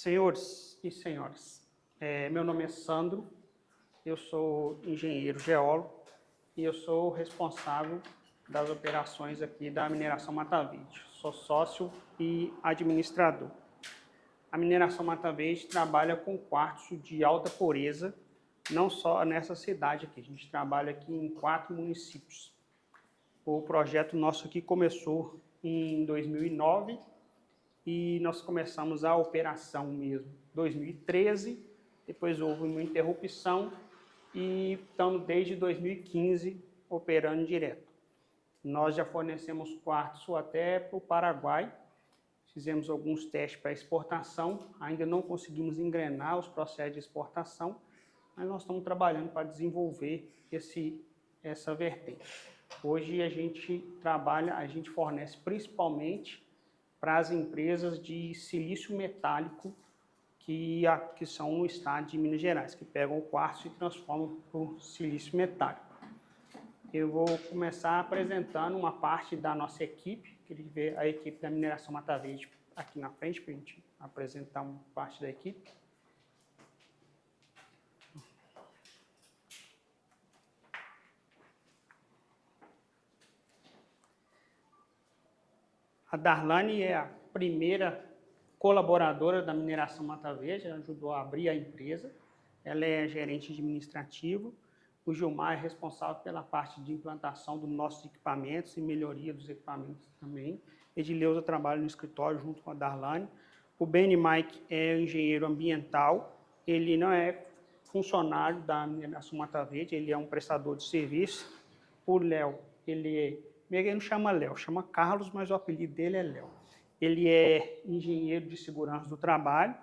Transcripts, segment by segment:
Senhores e senhoras, meu nome é Sandro, eu sou engenheiro geólogo e eu sou responsável das operações aqui da Mineração Mata Verde. Sou sócio e administrador. A Mineração Mata Verde trabalha com quartzo de alta pureza, não só nessa cidade aqui, a gente trabalha aqui em 4 municípios. O projeto nosso aqui começou em 2009 e nós começamos a operação mesmo em 2013, depois houve uma interrupção e estamos desde 2015 operando direto. Nós já fornecemos quartzo até para o Paraguai, fizemos alguns testes para exportação, ainda não conseguimos engrenar os processos de exportação, mas nós estamos trabalhando para desenvolver essa vertente. Hoje a gente fornece principalmente para as empresas de silício metálico que são no estado de Minas Gerais, que pegam o quartzo e transformam por silício metálico. Eu vou começar apresentando uma parte da nossa equipe, queria ver a equipe da Mineração Mata Verde aqui na frente, para a gente apresentar uma parte da equipe. A Darlane é a primeira colaboradora da Mineração Mata Verde, ela ajudou a abrir a empresa, ela é gerente administrativo. O Gilmar é responsável pela parte de implantação dos nossos equipamentos e melhoria dos equipamentos também. Edileuza trabalha no escritório junto com a Darlane. O Benny Mike é engenheiro ambiental, ele não é funcionário da Mineração Mata Verde, ele é um prestador de serviço. O Léo, ele não chama Léo, chama Carlos, mas o apelido dele é Léo. Ele é engenheiro de segurança do trabalho,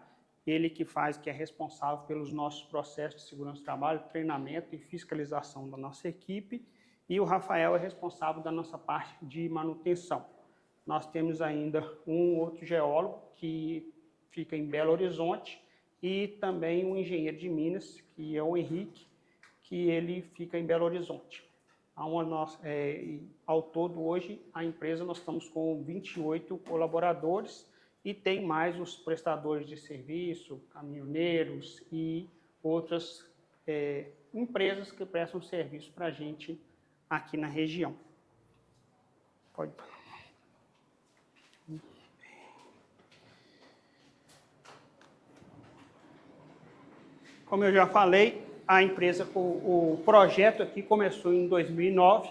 ele que é responsável pelos nossos processos de segurança do trabalho, treinamento e fiscalização da nossa equipe, e o Rafael é responsável da nossa parte de manutenção. Nós temos ainda um outro geólogo que fica em Belo Horizonte e também um engenheiro de Minas, que é o Henrique, que ele fica em Belo Horizonte. Ao todo, hoje, a empresa, nós estamos com 28 colaboradores e tem mais os prestadores de serviço, caminhoneiros e outras empresas que prestam serviço para a gente aqui na região. Pode. Como eu já falei, a empresa, o projeto aqui começou em 2009.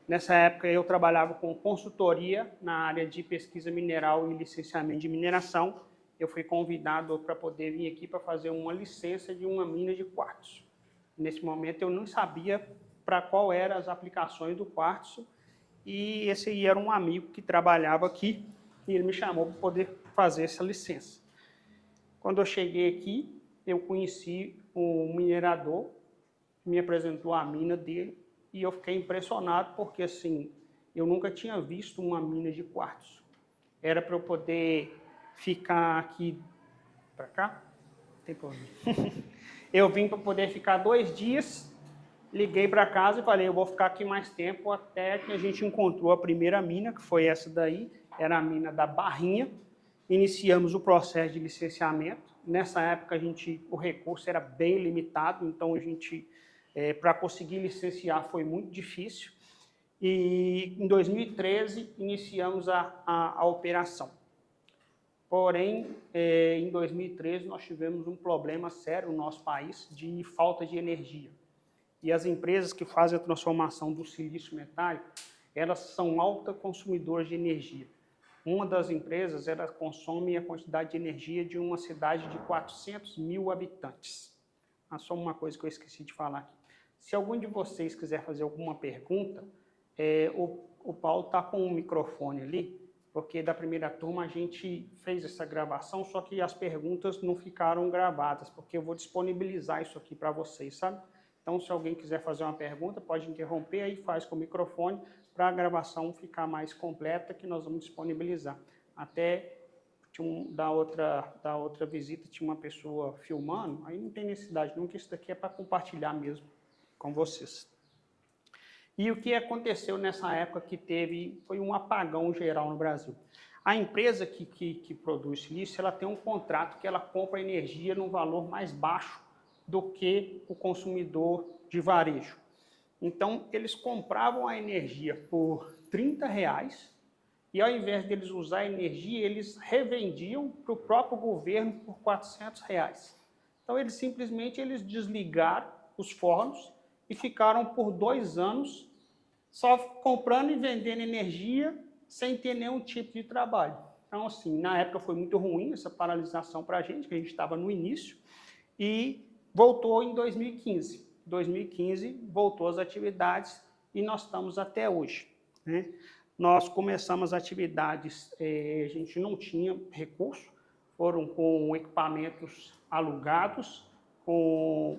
Nessa época eu trabalhava com consultoria na área de pesquisa mineral e licenciamento de mineração. Eu fui convidado para poder vir aqui para fazer uma licença de uma mina de quartzo. Nesse momento eu não sabia para qual eram as aplicações do quartzo e esse aí era um amigo que trabalhava aqui e ele me chamou para poder fazer essa licença. Quando eu cheguei aqui, eu conheci um minerador, me apresentou a mina dele e eu fiquei impressionado porque, assim, eu nunca tinha visto uma mina de quartzo. Era para eu poder ficar aqui... Para cá? Não tem problema. Eu vim para poder ficar 2 dias, liguei para casa e falei, eu vou ficar aqui mais tempo até que a gente encontrou a primeira mina, que foi essa daí, era a mina da Barrinha. Iniciamos o processo de licenciamento. Nessa época, o recurso era bem limitado, então para conseguir licenciar foi muito difícil. E em 2013, iniciamos a operação. Porém, em 2013, nós tivemos um problema sério no nosso país de falta de energia. E as empresas que fazem a transformação do silício metálico, elas são altas consumidoras de energia. Uma das empresas, ela consome a quantidade de energia de uma cidade de 400 mil habitantes. Só uma coisa que eu esqueci de falar aqui. Se algum de vocês quiser fazer alguma pergunta, o Paulo está com um microfone ali, porque da primeira turma a gente fez essa gravação, só que as perguntas não ficaram gravadas, porque eu vou disponibilizar isso aqui para vocês, sabe? Então, se alguém quiser fazer uma pergunta, pode interromper, aí faz com o microfone, para a gravação ficar mais completa, que nós vamos disponibilizar. Até da outra visita tinha uma pessoa filmando, aí não tem necessidade não, que isso daqui é para compartilhar mesmo com vocês. E o que aconteceu nessa época foi um apagão geral no Brasil. A empresa que produz silício, ela tem um contrato que ela compra energia num valor mais baixo do que o consumidor de varejo. Então, eles compravam a energia por R$30 e, ao invés de eles usar a energia, eles revendiam para o próprio governo por R$400. Então, eles simplesmente desligaram os fornos e ficaram por 2 anos só comprando e vendendo energia sem ter nenhum tipo de trabalho. Então, assim, na época foi muito ruim essa paralisação para a gente estava no início, e voltou em 2015. 2015 voltou as atividades e nós estamos até hoje, né? Nós começamos atividades, a gente não tinha recurso, foram com equipamentos alugados, com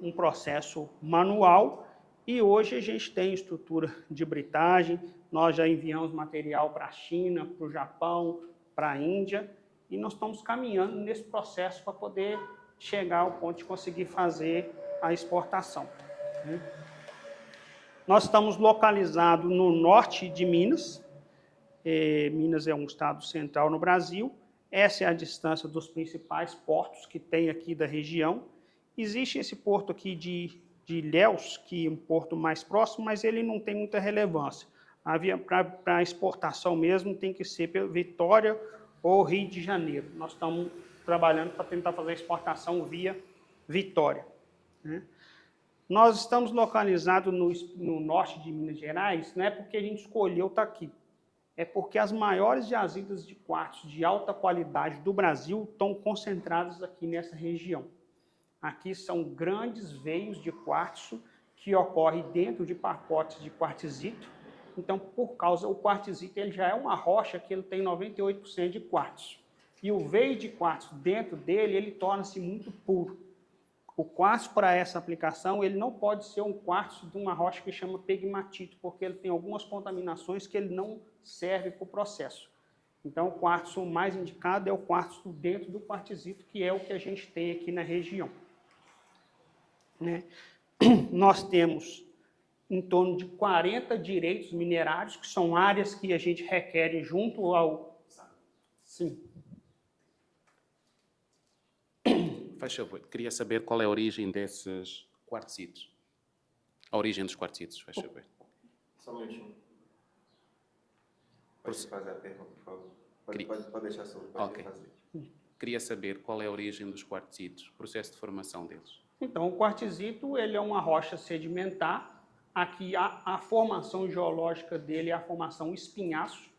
um processo manual, e hoje a gente tem estrutura de britagem, nós já enviamos material para a China, para o Japão, para a Índia, e nós estamos caminhando nesse processo para poder chegar ao ponto de conseguir fazer a exportação. Nós estamos localizados no norte de Minas. Minas é um estado central no Brasil. Essa é a distância dos principais portos que tem aqui da região. Existe esse porto aqui de Ilhéus, que é um porto mais próximo, mas ele não tem muita relevância. Para exportação mesmo tem que ser pela Vitória ou Rio de Janeiro. Nós estamos trabalhando para tentar fazer a exportação via Vitória, né? Nós estamos localizados no norte de Minas Gerais, não é porque a gente escolheu estar aqui, é porque as maiores jazidas de quartzo de alta qualidade do Brasil estão concentradas aqui nessa região. Aqui são grandes veios de quartzo que ocorrem dentro de pacotes de quartzito. Então, por causa do quartzito, ele já é uma rocha que ele tem 98% de quartzo. E o veio de quartzo dentro dele, ele torna-se muito puro. O quartzo, para essa aplicação, ele não pode ser um quartzo de uma rocha que chama pegmatito, porque ele tem algumas contaminações que ele não serve para o processo. Então, o quartzo mais indicado é o quartzo dentro do quartzito, que é o que a gente tem aqui na região, né? Nós temos em torno de 40 direitos minerários, que são áreas que a gente requer junto ao... Sim. Faz favor, queria saber qual é a origem desses quartzitos. A origem dos quartzitos, faz favor. Só um minutinho. Pode fazer a pergunta, por favor. Pode deixar sobre, pode fazer. Queria saber qual é a origem dos quartzitos, o processo de formação deles. Então, o quartzito, ele é uma rocha sedimentar. Aqui a formação geológica dele é a formação espinhaço.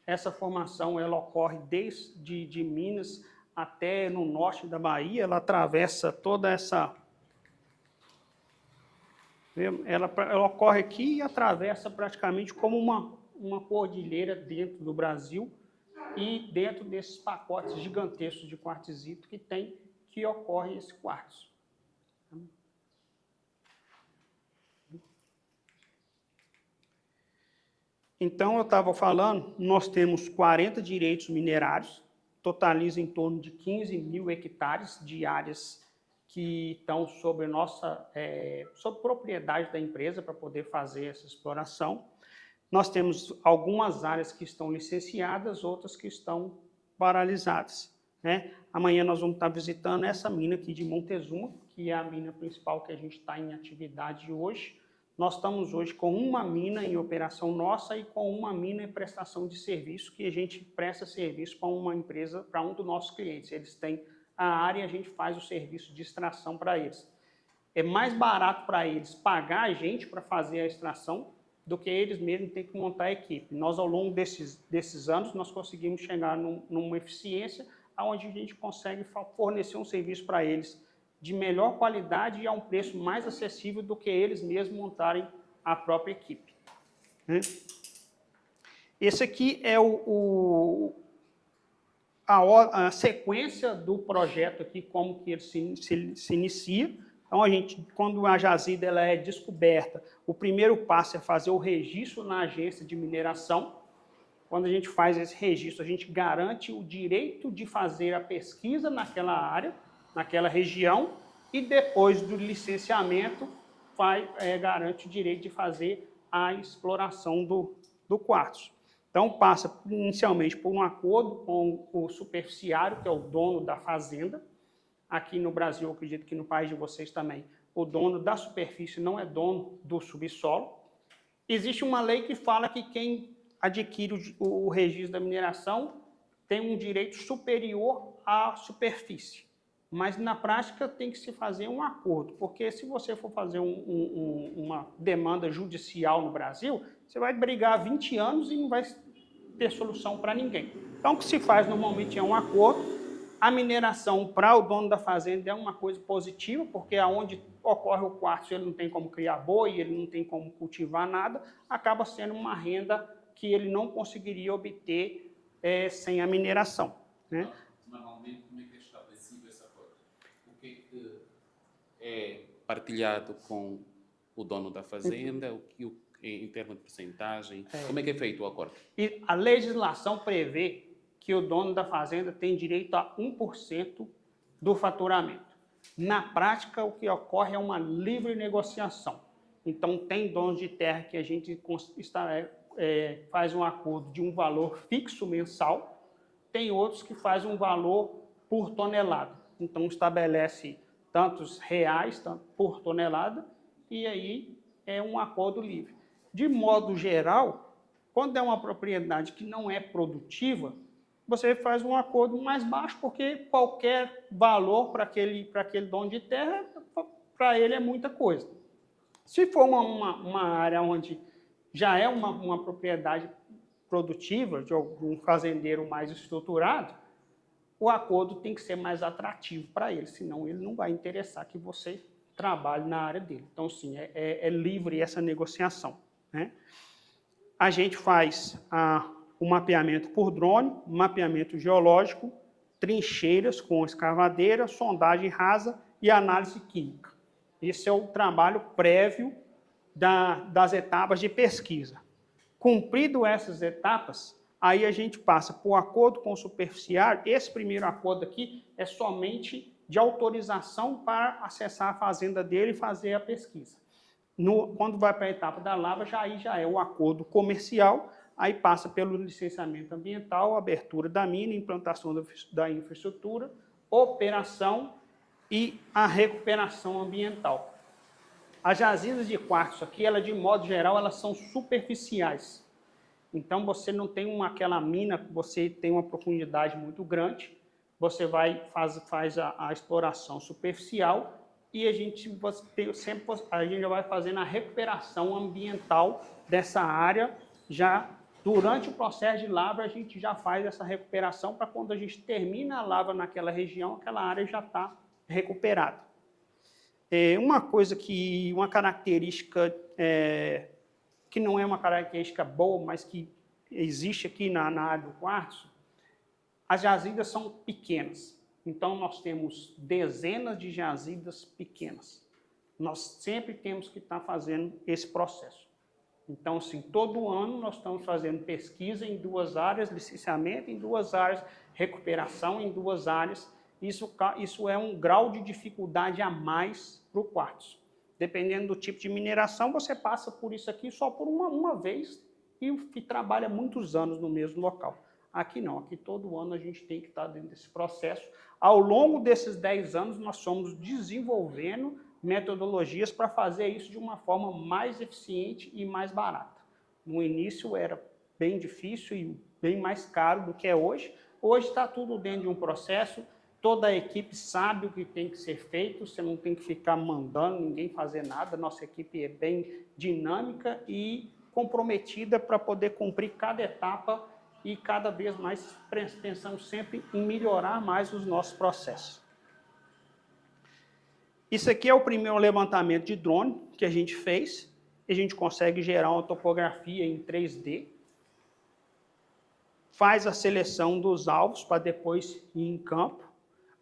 Essa formação ela ocorre desde de Minas até no norte da Bahia. Ela atravessa toda essa... Ela ocorre aqui e atravessa praticamente como uma cordilheira dentro do Brasil e dentro desses pacotes gigantescos de quartzito que ocorre esse quartzo. Então, eu estava falando, nós temos 40 direitos minerários, totaliza em torno de 15 mil hectares de áreas que estão sob sob propriedade da empresa para poder fazer essa exploração. Nós temos algumas áreas que estão licenciadas, outras que estão paralisadas, né? Amanhã nós vamos estar visitando essa mina aqui de Montezuma, que é a mina principal que a gente está em atividade hoje. Nós estamos hoje com uma mina em operação nossa e com uma mina em prestação de serviço, que a gente presta serviço para uma empresa, para um dos nossos clientes. Eles têm a área e a gente faz o serviço de extração para eles. É mais barato para eles pagar a gente para fazer a extração do que eles mesmos têm que montar a equipe. Nós, ao longo desses anos, nós conseguimos chegar numa eficiência onde a gente consegue fornecer um serviço para eles de melhor qualidade e a um preço mais acessível do que eles mesmos montarem a própria equipe. Esse aqui é a sequência do projeto aqui, como que ele se inicia. Então, quando a jazida ela é descoberta, o primeiro passo é fazer o registro na agência de mineração. Quando a gente faz esse registro, a gente garante o direito de fazer a pesquisa naquela área, naquela região, e depois do licenciamento, garante o direito de fazer a exploração do quartzo. Então, passa inicialmente por um acordo com o superficiário, que é o dono da fazenda. Aqui no Brasil, eu acredito que no país de vocês também, o dono da superfície não é dono do subsolo. Existe uma lei que fala que quem adquire o registro da mineração tem um direito superior à superfície. Mas, na prática, tem que se fazer um acordo, porque se você for fazer uma demanda judicial no Brasil, você vai brigar 20 anos e não vai ter solução para ninguém. Então, o que se faz normalmente é um acordo. A mineração para o dono da fazenda é uma coisa positiva, porque aonde ocorre o quartzo ele não tem como criar boi, ele não tem como cultivar nada, acaba sendo uma renda que ele não conseguiria obter sem a mineração, né? Normalmente, como é que é estabelecido esse acordo? O que é partilhado com o dono da fazenda, em termos de porcentagem? Como é que é feito o acordo? E a legislação prevê que o dono da fazenda tem direito a 1% do faturamento. Na prática, o que ocorre é uma livre negociação. Então, tem donos de terra que a gente faz um acordo de um valor fixo mensal, tem outros que fazem um valor por tonelada. Então, estabelece tantos reais por tonelada, e aí é um acordo livre. De modo geral, quando é uma propriedade que não é produtiva, você faz um acordo mais baixo, porque qualquer valor para aquele dono de terra, para ele é muita coisa. Se for uma área onde já é uma propriedade produtiva, de algum fazendeiro mais estruturado, o acordo tem que ser mais atrativo para ele, senão ele não vai interessar que você trabalhe na área dele. Então, sim, é livre essa negociação, né? A gente faz o mapeamento por drone, mapeamento geológico, trincheiras com escavadeira, sondagem rasa e análise química. Esse é o trabalho prévio das etapas de pesquisa. Cumprido essas etapas, aí a gente passa por acordo com o superficiário. Esse primeiro acordo aqui é somente de autorização para acessar a fazenda dele e fazer a pesquisa. Quando vai para a etapa da lavra, já é o acordo comercial, aí passa pelo licenciamento ambiental, abertura da mina, implantação da infraestrutura, operação e a recuperação ambiental. As jazidas de quartzo aqui, de modo geral, elas são superficiais. Então, você não tem aquela mina, você tem uma profundidade muito grande, você faz a exploração superficial e a gente já vai fazendo a recuperação ambiental dessa área. Já durante o processo de lavra, a gente já faz essa recuperação para quando a gente termina a lavra naquela região, aquela área já está recuperada. Uma característica que não é uma característica boa, mas que existe aqui na área do quartzo, as jazidas são pequenas. Então, nós temos dezenas de jazidas pequenas. Nós sempre temos que estar fazendo esse processo. Então, assim, todo ano nós estamos fazendo pesquisa em 2 áreas, licenciamento em 2 áreas, recuperação em 2 áreas. Isso é um grau de dificuldade a mais para o quartzo. Dependendo do tipo de mineração, você passa por isso aqui só por uma vez e trabalha muitos anos no mesmo local. Aqui não, aqui todo ano a gente tem que estar dentro desse processo. Ao longo desses 10 anos, nós fomos desenvolvendo metodologias para fazer isso de uma forma mais eficiente e mais barata. No início era bem difícil e bem mais caro do que é hoje. Hoje está tudo dentro de um processo, toda a equipe sabe o que tem que ser feito, você não tem que ficar mandando ninguém fazer nada, nossa equipe é bem dinâmica e comprometida para poder cumprir cada etapa e cada vez mais pensamos sempre em melhorar mais os nossos processos. Isso aqui é o primeiro levantamento de drone que a gente fez. A gente consegue gerar uma topografia em 3D. Faz a seleção dos alvos para depois ir em campo.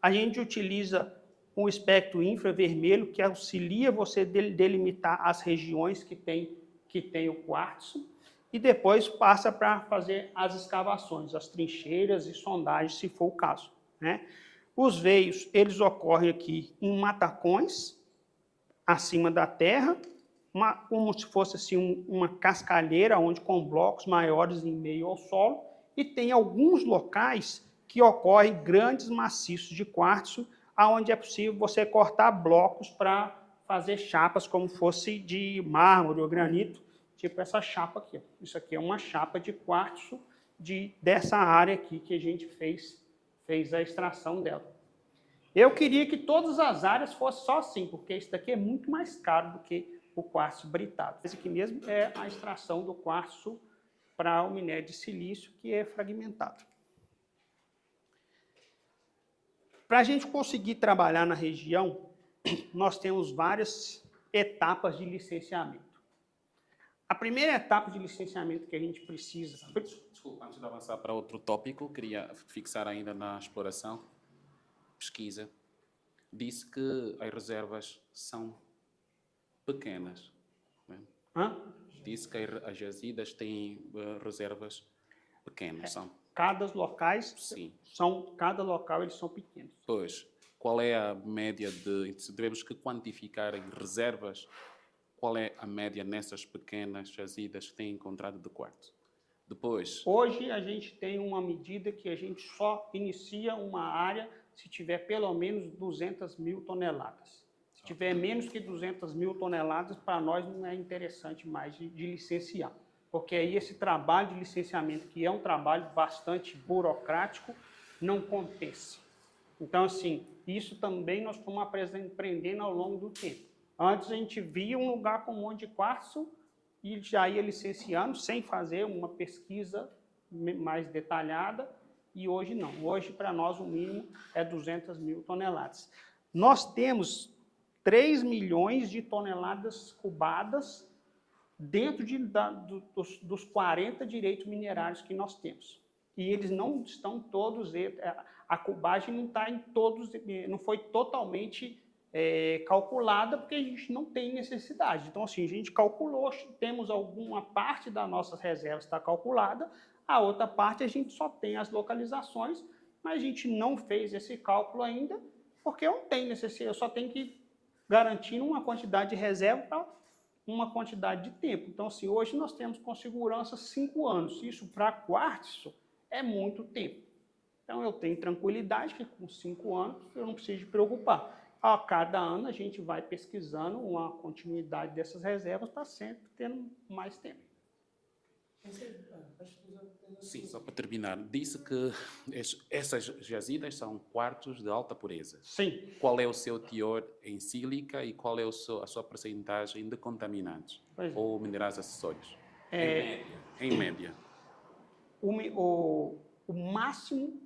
A gente utiliza um espectro infravermelho que auxilia você a delimitar as regiões que tem o quartzo. E depois passa para fazer as escavações, as trincheiras e sondagens, se for o caso, né? Os veios, eles ocorrem aqui em matacões, acima da terra, como se fosse assim, uma cascalheira, onde com blocos maiores em meio ao solo, e tem alguns locais que ocorrem grandes maciços de quartzo, onde é possível você cortar blocos para fazer chapas como fosse de mármore ou granito, tipo essa chapa aqui. Isso aqui é uma chapa de quartzo dessa área aqui que a gente fez a extração dela. Eu queria que todas as áreas fossem só assim, porque isso daqui é muito mais caro do que o quartzo britado. Esse aqui mesmo é a extração do quartzo para o minério de silício, que é fragmentado. Para a gente conseguir trabalhar na região, nós temos várias etapas de licenciamento. A primeira etapa de licenciamento que a gente precisa... Desculpa, antes de avançar para outro tópico, queria fixar ainda na exploração, pesquisa. Disse que as reservas são pequenas. Né? Disse que as jazidas têm reservas pequenas. São. Cada local eles são pequenos. Pois, qual é a média se devemos que quantificar em reservas, qual é a média nessas pequenas jazidas que têm encontrado de quartzo? Depois... Hoje a gente tem uma medida que a gente só inicia uma área se tiver pelo menos 200 mil toneladas. Se tiver menos que 200 mil toneladas, para nós não é interessante mais de licenciar. Porque aí esse trabalho de licenciamento, que é um trabalho bastante burocrático, não compensa. Então, assim, isso também nós fomos aprendendo ao longo do tempo. Antes a gente via um lugar com um monte de quartzo e já ia licenciando sem fazer uma pesquisa mais detalhada, e hoje não. Hoje, para nós, o mínimo é 200 mil toneladas. Nós temos 3 milhões de toneladas cubadas dentro dos 40 direitos minerários que nós temos. E eles não estão todos, a cubagem não está em todos, não foi totalmente calculada, porque a gente não tem necessidade. Então, assim, a gente calculou, temos alguma parte das nossas reservas está calculada, a outra parte a gente só tem as localizações, mas a gente não fez esse cálculo ainda, porque eu não tenho necessidade, eu só tenho que garantir uma quantidade de reserva para uma quantidade de tempo. Então, assim, hoje nós temos com segurança 5 anos. Isso para quartzo é muito tempo. Então, eu tenho tranquilidade que com 5 anos eu não preciso me preocupar. A cada ano a gente vai pesquisando uma continuidade dessas reservas para sempre tendo mais tempo. Sim, só para terminar, disse que essas jazidas são quartos de alta pureza. Sim. Qual é o seu teor em sílica e qual é a sua percentagem de contaminantes ou minerais acessórios? Em média. O máximo,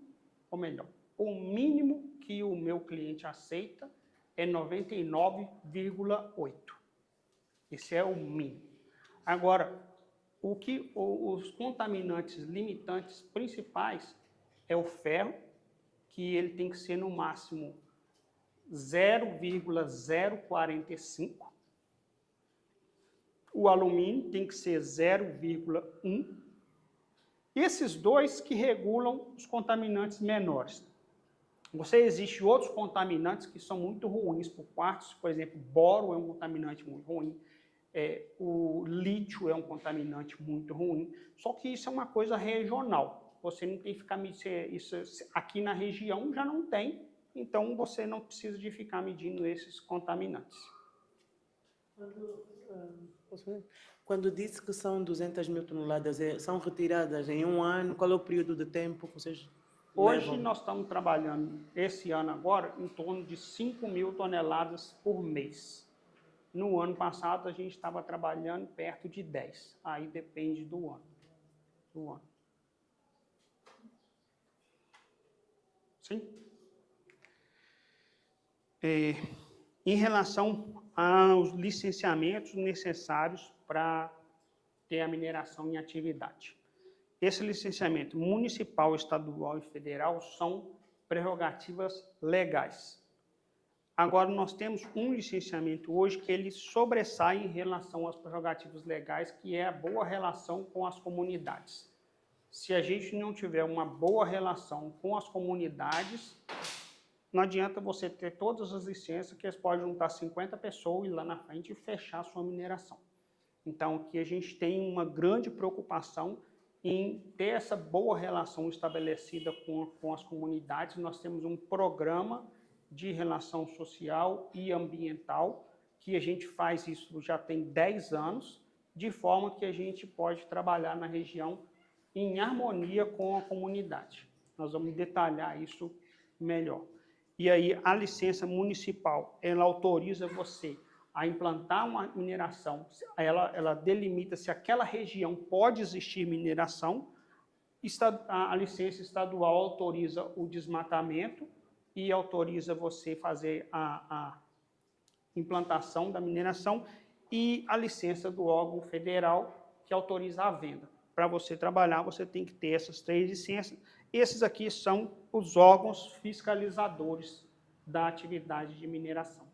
ou melhor, o mínimo que o meu cliente aceita é 99,8. Esse é o mínimo. Agora, os contaminantes limitantes principais é o ferro, que ele tem que ser no máximo 0,045. O alumínio tem que ser 0,1. Esses dois que regulam os contaminantes menores. Existem outros contaminantes que são muito ruins para o quartzo, por exemplo, boro é um contaminante muito ruim. O lítio é um contaminante muito ruim, só que isso é uma coisa regional. Você não tem que ficar medindo isso aqui na região, já não tem, então você não precisa de ficar medindo esses contaminantes. Quando disse que são 200 mil toneladas, são retiradas em um ano, qual é o período de tempo que vocês Hoje levam? nós estamos trabalhando, esse ano agora, em torno de 5 mil toneladas por mês. No ano passado, a gente estava trabalhando perto de 10. Aí depende do ano. Sim? Em relação aos licenciamentos necessários para ter a mineração em atividade. Esse licenciamento municipal, estadual e federal são prerrogativas legais. Agora, nós temos um licenciamento hoje que ele sobressai em relação às prerrogativas legais, que é a boa relação com as comunidades. Se a gente não tiver uma boa relação com as comunidades, não adianta você ter todas as licenças, que eles podem juntar 50 pessoas e lá na frente fechar a sua mineração. Então, aqui a gente tem uma grande preocupação em ter essa boa relação estabelecida com as comunidades. Nós temos um programa de relação social e ambiental, que a gente faz isso já tem 10 anos, de forma que a gente pode trabalhar na região em harmonia com a comunidade. Nós vamos detalhar isso melhor. E aí, a licença municipal, ela autoriza você a implantar uma mineração, ela delimita se aquela região pode existir mineração, a licença estadual autoriza o desmatamento e autoriza você fazer a implantação da mineração, e a licença do órgão federal, que autoriza a venda. Para você trabalhar, você tem que ter essas 3 licenças. Esses aqui são os órgãos fiscalizadores da atividade de mineração.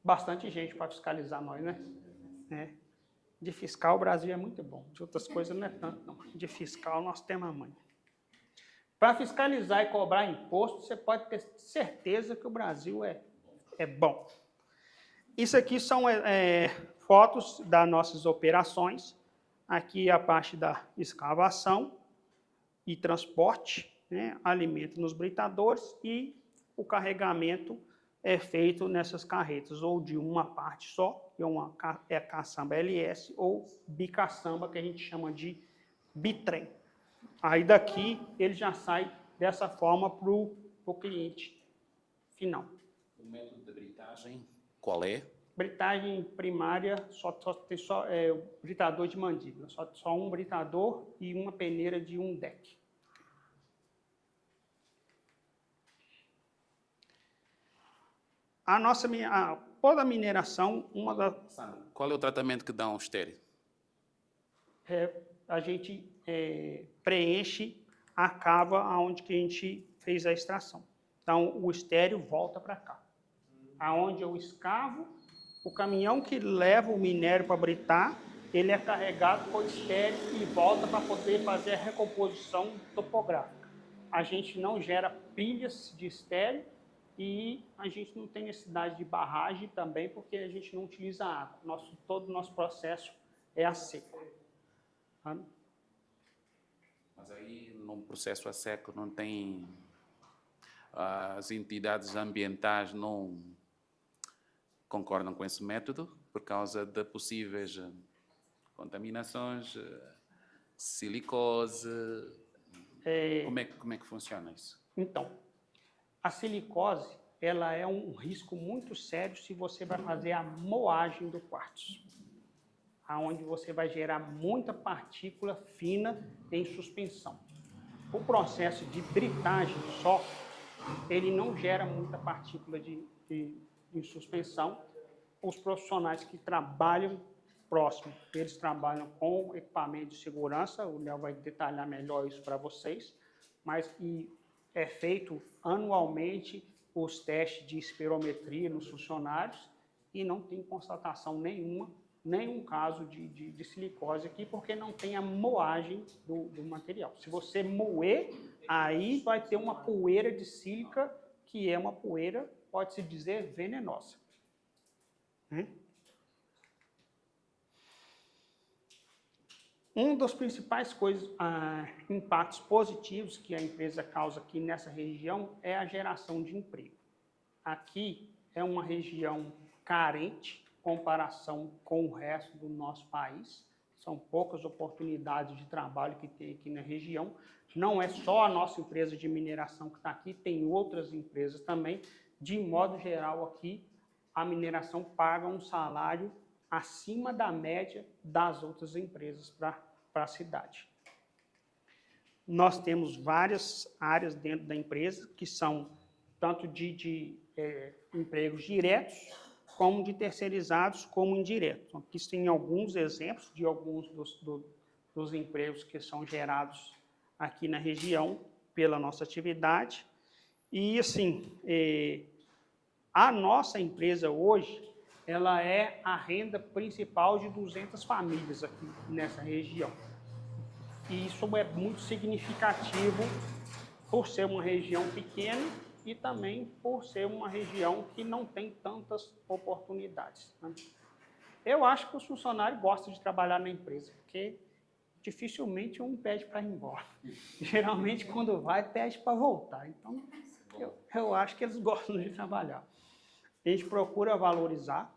Bastante gente para fiscalizar nós, né? De fiscal, o Brasil é muito bom. De outras coisas não é tanto, não. De fiscal, nós temos a manha. Para fiscalizar e cobrar imposto, você pode ter certeza que o Brasil é bom. Isso aqui são fotos das nossas operações. Aqui a parte da escavação e transporte, né? Alimento nos britadores, e o carregamento é feito nessas carretas, ou de uma parte só, que é a caçamba LS, ou bicaçamba, que a gente chama de bitrem. Aí daqui ele já sai dessa forma para o cliente final. O método de britagem, qual é? Britagem primária, tem só britador de mandíbula, só um britador e uma peneira de um deck. Toda a mineração, qual é o tratamento que dá ao estéreo? A gente preenche a cava onde que a gente fez a extração. Então, o estéreo volta para cá. Aonde eu escavo, o caminhão que leva o minério para britar, ele é carregado com o estéreo e volta para poder fazer a recomposição topográfica. A gente não gera pilhas de estéreo e a gente não tem necessidade de barragem também, porque a gente não utiliza água. Todo o nosso processo é a seco. Mas aí, no processo a seco, não tem... As entidades ambientais não concordam com esse método por causa de possíveis contaminações, silicose. Como é que funciona isso? Então, a silicose, ela é um risco muito sério se você vai fazer a moagem do quartzo, aonde você vai gerar muita partícula fina em suspensão. O processo de britagem só, ele não gera muita partícula em suspensão. Os profissionais que trabalham próximo, eles trabalham com equipamento de segurança, o Léo vai detalhar melhor isso para vocês, mas é feito anualmente os testes de espirometria nos funcionários e não tem constatação nenhum caso de silicose aqui, porque não tem a moagem do material. Se você moer, aí vai ter uma poeira de sílica, que é uma poeira, pode-se dizer, venenosa. Um dos principais impactos positivos que a empresa causa aqui nessa região é a geração de emprego. Aqui é uma região carente em comparação com o resto do nosso país. São poucas oportunidades de trabalho que tem aqui na região. Não é só a nossa empresa de mineração que está aqui, tem outras empresas também. De modo geral, aqui, a mineração paga um salário acima da média das outras empresas para a cidade. Nós temos várias áreas dentro da empresa, que são tanto de empregos diretos, como de terceirizados, como indiretos. Aqui tem alguns exemplos de alguns dos empregos que são gerados aqui na região pela nossa atividade. E, assim, a nossa empresa hoje, ela é a renda principal de 200 famílias aqui nessa região. E isso é muito significativo por ser uma região pequena e também por ser uma região que não tem tantas oportunidades. Eu acho que os funcionários gostam de trabalhar na empresa, porque dificilmente um pede para ir embora. Geralmente, quando vai, pede para voltar. Então, eu acho que eles gostam de trabalhar. A gente procura valorizar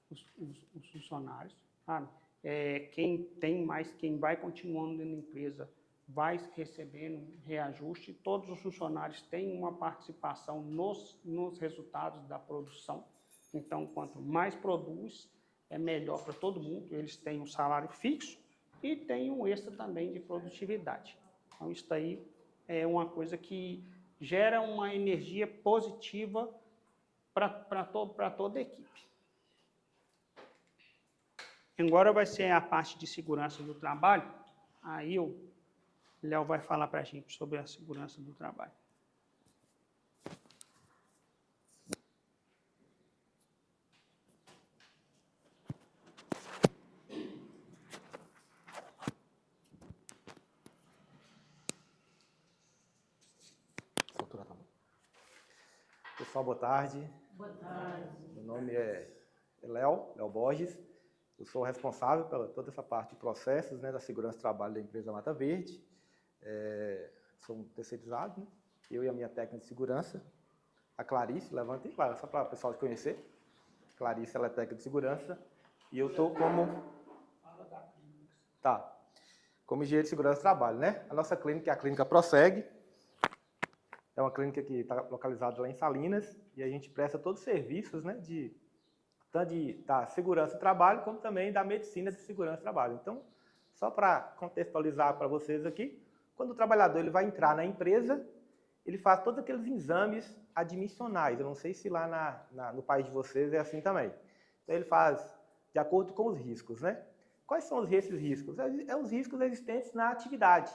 os funcionários. Sabe? Quem tem mais, quem vai continuando na empresa, vai recebendo reajuste. Todos os funcionários têm uma participação nos resultados da produção. Então, quanto mais produz, é melhor para todo mundo. Eles têm um salário fixo e tem um extra também de produtividade. Então, isso aí é uma coisa que gera uma energia positiva para toda a equipe. Agora vai ser a parte de segurança do trabalho. Aí o Léo vai falar para a gente sobre a segurança do trabalho. Pessoal, boa tarde. Boa tarde. Meu nome é Léo Borges. Eu sou responsável pela toda essa parte de processos, né, da segurança do trabalho da empresa Mata Verde. Sou um terceirizado, né? Eu e a minha técnica de segurança, a Clarice, levanta aí, Clara, só para o pessoal te conhecer. Clarice, ela é técnica de segurança e eu estou como engenheiro de segurança do trabalho, né? A nossa clínica é a Clínica Prossegue. É uma clínica que está localizada lá em Salinas e a gente presta todos os serviços, né, tanto da segurança do trabalho, como também da medicina de segurança do trabalho. Então, só para contextualizar para vocês aqui, quando o trabalhador ele vai entrar na empresa, ele faz todos aqueles exames admissionais. Eu não sei se lá no país de vocês é assim também. Então, ele faz de acordo com os riscos, né? Quais são esses riscos? Os riscos existentes na atividade.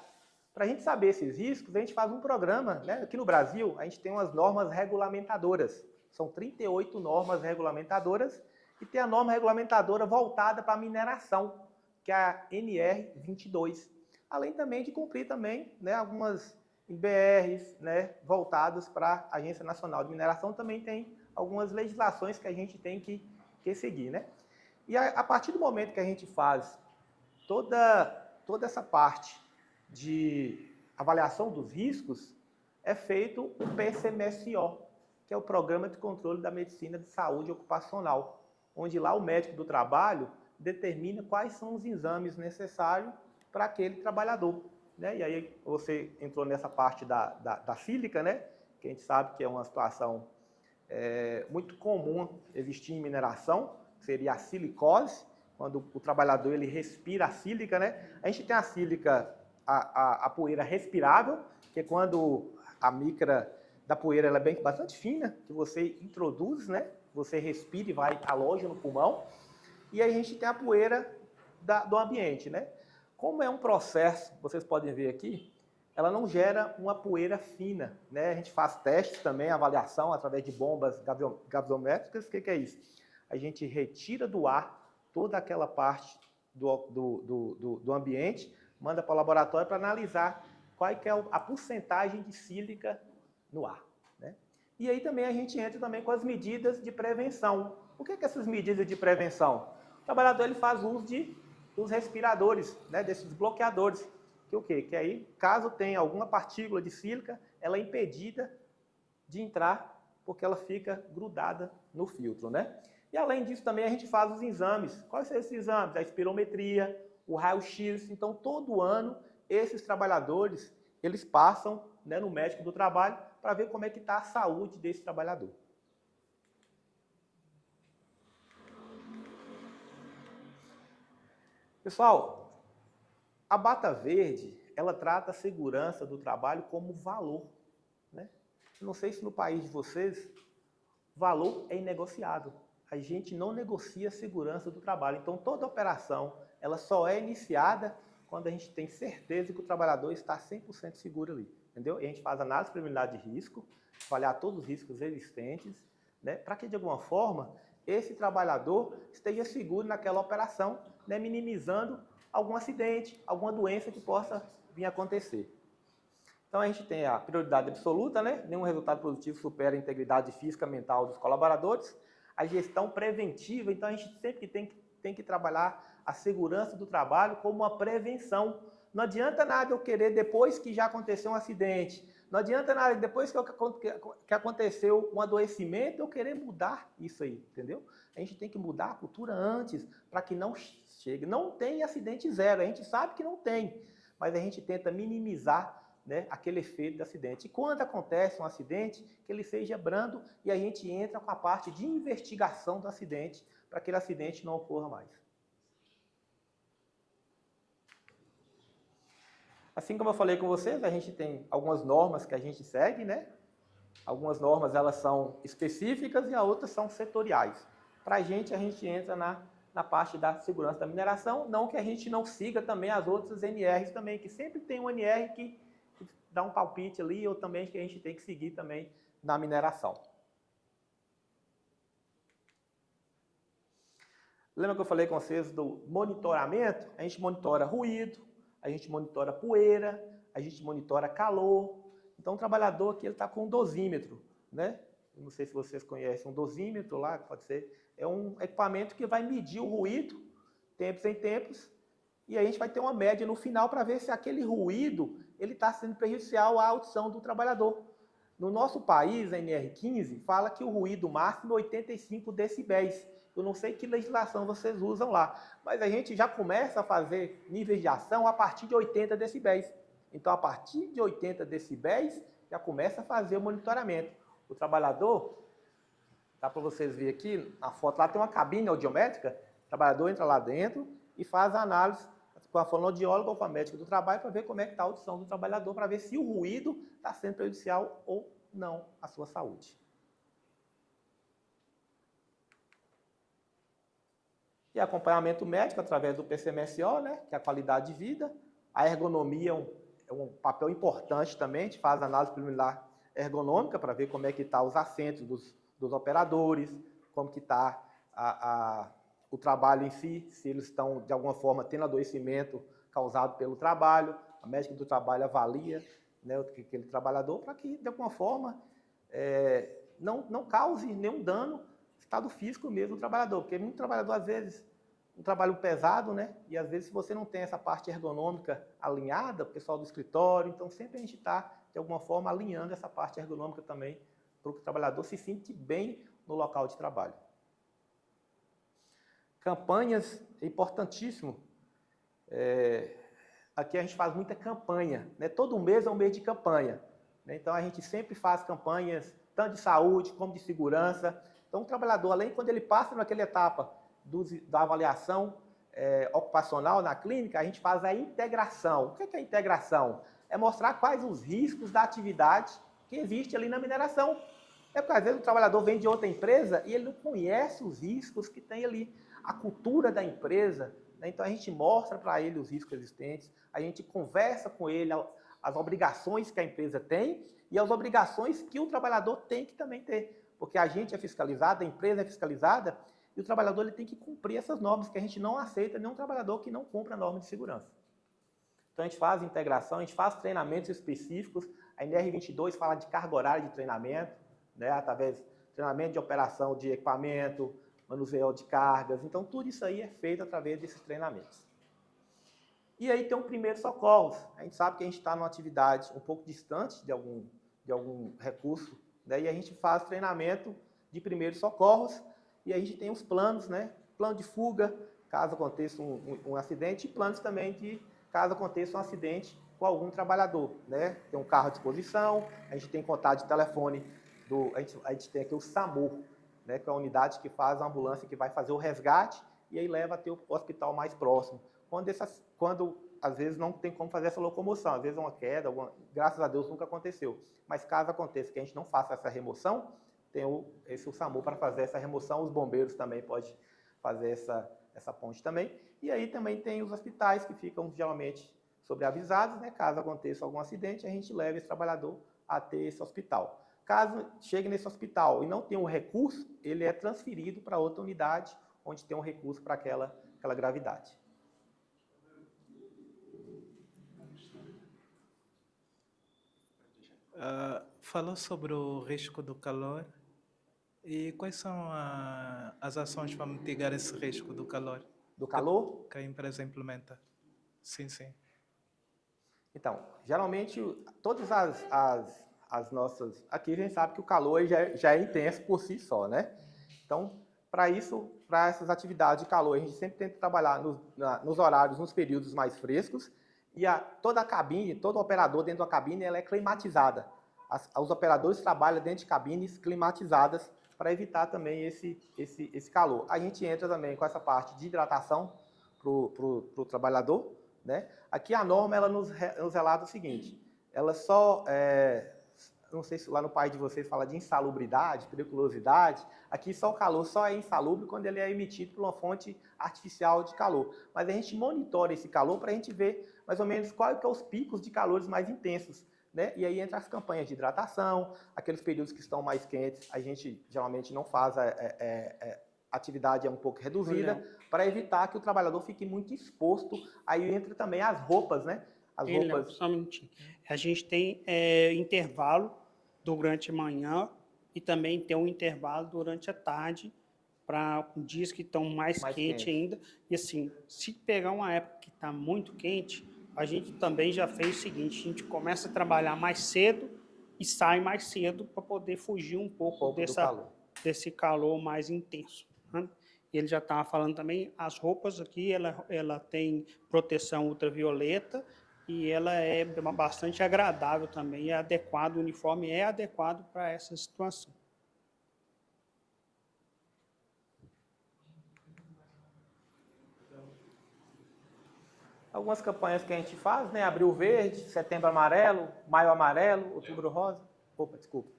Para a gente saber esses riscos, a gente faz um programa, né? Aqui no Brasil, a gente tem umas normas regulamentadoras. São 38 normas regulamentadoras e tem a norma regulamentadora voltada para a mineração, que é a NR22. Além também de cumprir também, né, algumas IBRs, né, voltadas para a Agência Nacional de Mineração, também tem algumas legislações que a gente tem que seguir, né? E a partir do momento que a gente faz toda essa parte de avaliação dos riscos, é feito o PCMSO, que é o Programa de Controle da Medicina de Saúde Ocupacional, onde lá o médico do trabalho determina quais são os exames necessários para aquele trabalhador, né? E aí você entrou nessa parte da sílica, né? Que a gente sabe que é uma situação muito comum existir em mineração, seria a silicose, quando o trabalhador ele respira a sílica, né? A gente tem a sílica, a poeira respirável, que é quando a micra da poeira ela é bastante fina, que você introduz, né? Você respira e vai aloja no pulmão. E aí a gente tem a poeira do ambiente, né? Como é um processo, vocês podem ver aqui, ela não gera uma poeira fina, né? A gente faz testes também, avaliação através de bombas gaviométricas. O que é isso? A gente retira do ar toda aquela parte do ambiente, manda para o laboratório para analisar qual que é a porcentagem de sílica no ar, né? E aí também a gente entra também com as medidas de prevenção. O que é essas medidas de prevenção? O trabalhador ele faz uso dos respiradores, né, desses bloqueadores. Que o quê? Que aí, caso tenha alguma partícula de sílica, ela é impedida de entrar, porque ela fica grudada no filtro, né? E além disso também a gente faz os exames. Quais são esses exames? A espirometria, o raio-x. Então, todo ano, esses trabalhadores, eles passam, né, no médico do trabalho para ver como é que está a saúde desse trabalhador. Pessoal, a Mata Verde, ela trata a segurança do trabalho como valor, né? Não sei se no país de vocês, valor é inegociável. A gente não negocia a segurança do trabalho. Então, toda operação, ela só é iniciada quando a gente tem certeza que o trabalhador está 100% seguro ali, entendeu? E a gente faz análise de previsibilidade de risco, avaliar todos os riscos existentes, né, para que, de alguma forma, esse trabalhador esteja seguro naquela operação, né, minimizando algum acidente, alguma doença que possa vir a acontecer. Então, a gente tem a prioridade absoluta, né? Nenhum resultado positivo supera a integridade física e mental dos colaboradores. A gestão preventiva, então a gente sempre tem que tem que trabalhar a segurança do trabalho como uma prevenção. Não adianta nada eu querer, depois que já aconteceu um acidente, não adianta nada, depois que aconteceu um adoecimento, eu querer mudar isso aí, entendeu? A gente tem que mudar a cultura antes, para que não chegue. Não tem acidente zero, a gente sabe que não tem, mas a gente tenta minimizar, né, aquele efeito do acidente. E quando acontece um acidente, que ele seja brando e a gente entra com a parte de investigação do acidente, para que aquele acidente não ocorra mais. Assim como eu falei com vocês, a gente tem algumas normas que a gente segue, né? Algumas normas elas são específicas e as outras são setoriais. Para a gente entra na parte da segurança da mineração, não que a gente não siga também as outras NRs também, que sempre tem um NR que dá um palpite ali, ou também que a gente tem que seguir também na mineração. Lembra que eu falei com vocês do monitoramento? A gente monitora ruído, a gente monitora poeira, a gente monitora calor. Então, o trabalhador aqui está com um dosímetro, né? Eu não sei se vocês conhecem um dosímetro lá, pode ser. É um equipamento que vai medir o ruído, tempos em tempos, e a gente vai ter uma média no final para ver se aquele ruído ele está sendo prejudicial à audição do trabalhador. No nosso país, a NR15 fala que o ruído máximo é 85 decibéis. Eu não sei que legislação vocês usam lá, mas a gente já começa a fazer níveis de ação a partir de 80 decibéis. Então, a partir de 80 decibéis, já começa a fazer o monitoramento. O trabalhador, dá para vocês verem aqui, na foto lá tem uma cabine audiométrica, o trabalhador entra lá dentro e faz a análise com a fonoaudióloga ou com a médica do trabalho para ver como é que está a audição do trabalhador, para ver se o ruído está sendo prejudicial ou não à sua saúde. E acompanhamento médico através do PCMSO, né, que é a qualidade de vida. A ergonomia é um papel importante também, a gente faz análise preliminar ergonômica para ver como é que estão os assentos dos operadores, como que está o trabalho em si, se eles estão, de alguma forma, tendo adoecimento causado pelo trabalho. A médica do trabalho avalia, né, aquele trabalhador para que, de alguma forma, não cause nenhum dano estado físico mesmo do trabalhador, porque muito trabalhador, às vezes, um trabalho pesado, né? E às vezes, se você não tem essa parte ergonômica alinhada, o pessoal do escritório, então sempre a gente está, de alguma forma, alinhando essa parte ergonômica também, para que o trabalhador se sinta bem no local de trabalho. Campanhas é importantíssimo. Aqui a gente faz muita campanha, né? Todo mês é um mês de campanha, né? Então a gente sempre faz campanhas, tanto de saúde como de segurança. Então, o trabalhador, além de quando ele passa naquela etapa da avaliação ocupacional na clínica, a gente faz a integração. O que é a integração? É mostrar quais os riscos da atividade que existe ali na mineração. Porque, às vezes, o trabalhador vem de outra empresa e ele não conhece os riscos que tem ali. A cultura da empresa, né? Então, a gente mostra para ele os riscos existentes, a gente conversa com ele as obrigações que a empresa tem e as obrigações que o trabalhador tem que também ter. Porque a gente é fiscalizado, a empresa é fiscalizada, e o trabalhador ele tem que cumprir essas normas, que a gente não aceita nenhum trabalhador que não cumpra a norma de segurança. Então, a gente faz integração, a gente faz treinamentos específicos. A NR22 fala de carga horária de treinamento, né, através de treinamento de operação de equipamento, manuseio de cargas. Então, tudo isso aí é feito através desses treinamentos. E aí tem um primeiro socorros. A gente sabe que a gente está numa atividade um pouco distante de algum recurso, né, e a gente faz treinamento de primeiros socorros, e a gente tem os planos, né? Plano de fuga, caso aconteça um acidente, e planos também de caso aconteça um acidente com algum trabalhador, né? Tem um carro à disposição, a gente tem contato de telefone, a gente tem aqui o SAMU, né? Que é a unidade que faz a ambulância que vai fazer o resgate e aí leva até o hospital mais próximo. Quando às vezes não tem como fazer essa locomoção, às vezes é uma queda, graças a Deus nunca aconteceu, mas caso aconteça que a gente não faça essa remoção, tem o SAMU para fazer essa remoção, os bombeiros também podem fazer essa ponte também. E aí também tem os hospitais que ficam geralmente sobreavisados, né? Caso aconteça algum acidente, a gente leva esse trabalhador até esse hospital. Caso chegue nesse hospital e não tenha um recurso, ele é transferido para outra unidade, onde tem um recurso para aquela gravidade. Falou sobre o risco do calor. E quais são as ações para mitigar esse risco do calor Do calor? que a empresa implementa? Sim, sim. Então, geralmente, todas as nossas... Aqui a gente sabe que o calor já é intenso por si só, né? Então, para isso, para essas atividades de calor, a gente sempre tenta trabalhar nos horários, nos períodos mais frescos, e toda a cabine, todo operador dentro da cabine, ela é climatizada. Os operadores trabalham dentro de cabines climatizadas para evitar também esse calor. A gente entra também com essa parte de hidratação para o trabalhador, né? Aqui a norma ela nos relata o seguinte, ela só, não sei se lá no país de vocês fala de insalubridade, periculosidade, aqui só o calor só é insalubre quando ele é emitido por uma fonte artificial de calor. Mas a gente monitora esse calor para a gente ver mais ou menos quais que são os picos de calores mais intensos, né? E aí entra as campanhas de hidratação, aqueles períodos que estão mais quentes, a gente geralmente não faz atividade um pouco reduzida, para evitar que o trabalhador fique muito exposto. Aí entra também as roupas, né? As roupas... Só um minutinho. A gente tem intervalo durante a manhã e também tem um intervalo durante a tarde para dias que estão mais quentes ainda. E assim, se pegar uma época que está muito quente, a gente também já fez o seguinte, a gente começa a trabalhar mais cedo e sai mais cedo para poder fugir um pouco desse calor mais intenso, né? Ele já estava falando também, as roupas aqui, ela tem proteção ultravioleta e ela é bastante agradável também, é adequado, o uniforme é adequado para essa situação. Algumas campanhas que a gente faz, né? Abril Verde, Setembro Amarelo, Maio Amarelo, Outubro Rosa. Opa, desculpa.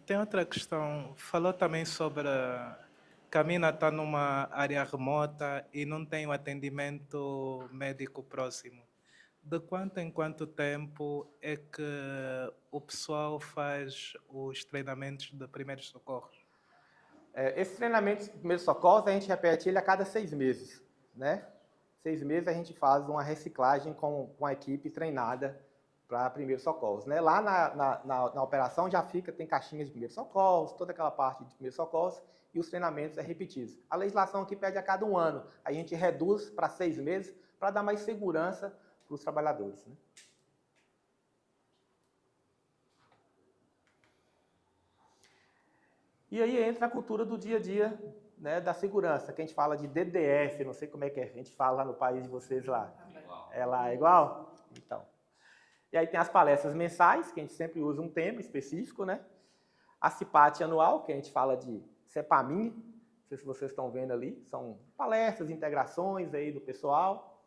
Tem outra questão. Falou também sobre que a mina está numa área remota e não tem o atendimento médico próximo. De quanto em quanto tempo é que o pessoal faz os treinamentos de primeiros socorros? Esse treinamento de primeiros socorros, a gente repete ele a cada 6 meses, né? 6 meses a gente faz uma reciclagem com a equipe treinada para primeiros socorros, né? Lá na operação já tem caixinhas de primeiros socorros, toda aquela parte de primeiros socorros, e os treinamentos repetidos. A legislação aqui pede a cada 1 ano, a gente reduz para 6 meses para dar mais segurança para os trabalhadores, né? E aí entra a cultura do dia a dia, né, da segurança, que a gente fala de DDF, não sei como é que a gente fala lá no país de vocês lá. É lá igual? Então. E aí tem as palestras mensais, que a gente sempre usa um tema específico, né? A CIPAT anual, que a gente fala de CEPAMIN, não sei se vocês estão vendo ali, são palestras, integrações aí do pessoal.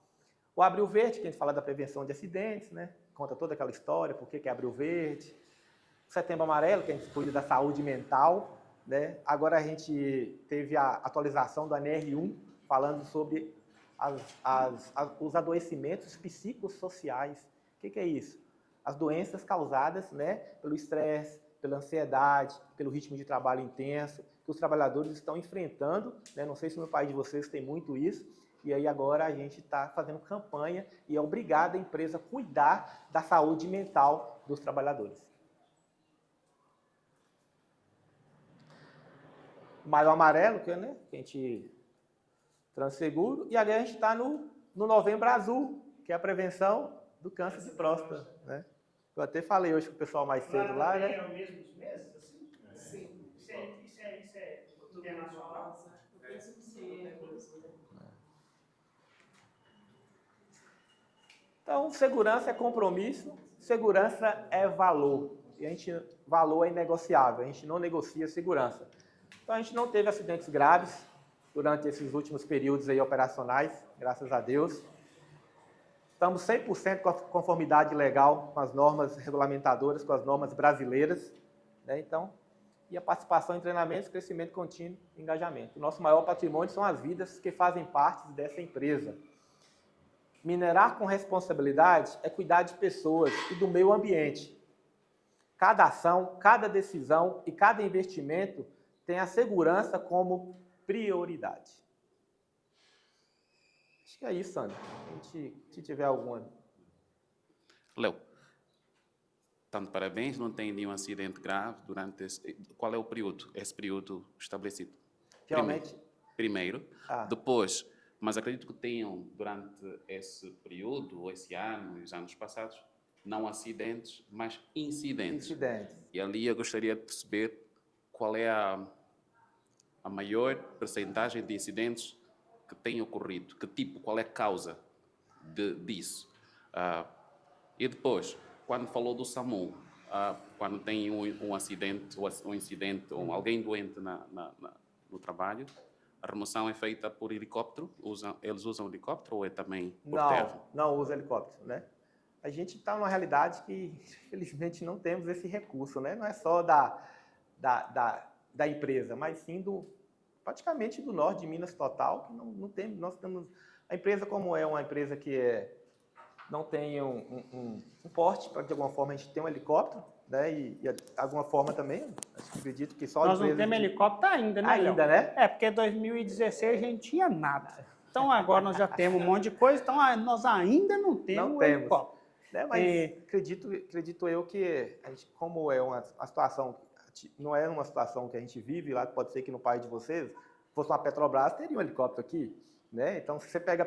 O Abril Verde, que a gente fala da prevenção de acidentes, né? Conta toda aquela história, por que é Abril Verde. O Setembro Amarelo, que a gente cuida da saúde mental, né? Agora a gente teve a atualização do ANR1, falando sobre os adoecimentos psicossociais. O que é isso? As doenças causadas, né, pelo estresse, pela ansiedade, pelo ritmo de trabalho intenso, que os trabalhadores estão enfrentando, né? Não sei se no país de vocês tem muito isso, e aí agora a gente está fazendo campanha e é obrigado a empresa a cuidar da saúde mental dos trabalhadores. Maio Amarelo, que, né, que a gente Transeguro, e ali a gente está no Novembro Azul, que é a prevenção do câncer de próstata, né? Eu até falei hoje com o pessoal mais cedo lá, né? É o mesmo dos meses, assim? Sim. Isso é internacional? Então, segurança é compromisso, segurança é valor. E valor é inegociável, a gente não negocia segurança. Então, a gente não teve acidentes graves durante esses últimos períodos aí operacionais, graças a Deus. Estamos 100% com a conformidade legal com as normas regulamentadoras, com as normas brasileiras, né? Então, e a participação em treinamentos, crescimento contínuo e engajamento. O nosso maior patrimônio são as vidas que fazem parte dessa empresa. Minerar com responsabilidade é cuidar de pessoas e do meio ambiente. Cada ação, cada decisão e cada investimento tem a segurança como prioridade. Acho que é isso, Sandro. Se tiver alguma. Léo, Portanto, parabéns, não tem nenhum acidente grave durante esse... Qual é o período, esse período estabelecido? Geralmente, Primeiro. Ah. Depois, mas acredito que tenham, durante esse período, esse ano e os anos passados, não acidentes, mas incidentes. incidentes. E ali eu gostaria de perceber qual é a maior percentagem de incidentes que tem ocorrido, que tipo, qual é a causa disso. E depois, quando falou do SAMU, quando tem um acidente, um incidente, ou alguém doente no trabalho, a remoção é feita por helicóptero? Eles usam helicóptero ou é também por terra? Não usa helicóptero, né? A gente está numa realidade que, infelizmente, não temos esse recurso, né? Não é só da empresa, mas sim praticamente do norte de Minas total, que não tem, nós temos... A empresa, como é uma empresa que não tem um porte, para de alguma forma a gente tem um helicóptero, né? E de alguma forma também, acredito que só Nós não temos helicóptero ainda, né, Ainda, Léo? né? É, porque em 2016 a gente tinha nada. Então agora nós já temos um monte de coisa, então nós ainda não temos um helicóptero. Né? Mas acredito eu que, a gente, como é uma situação, não é uma situação que a gente vive lá, pode ser que no país de vocês, fosse uma Petrobras, teria um helicóptero aqui, né? Então, se você pega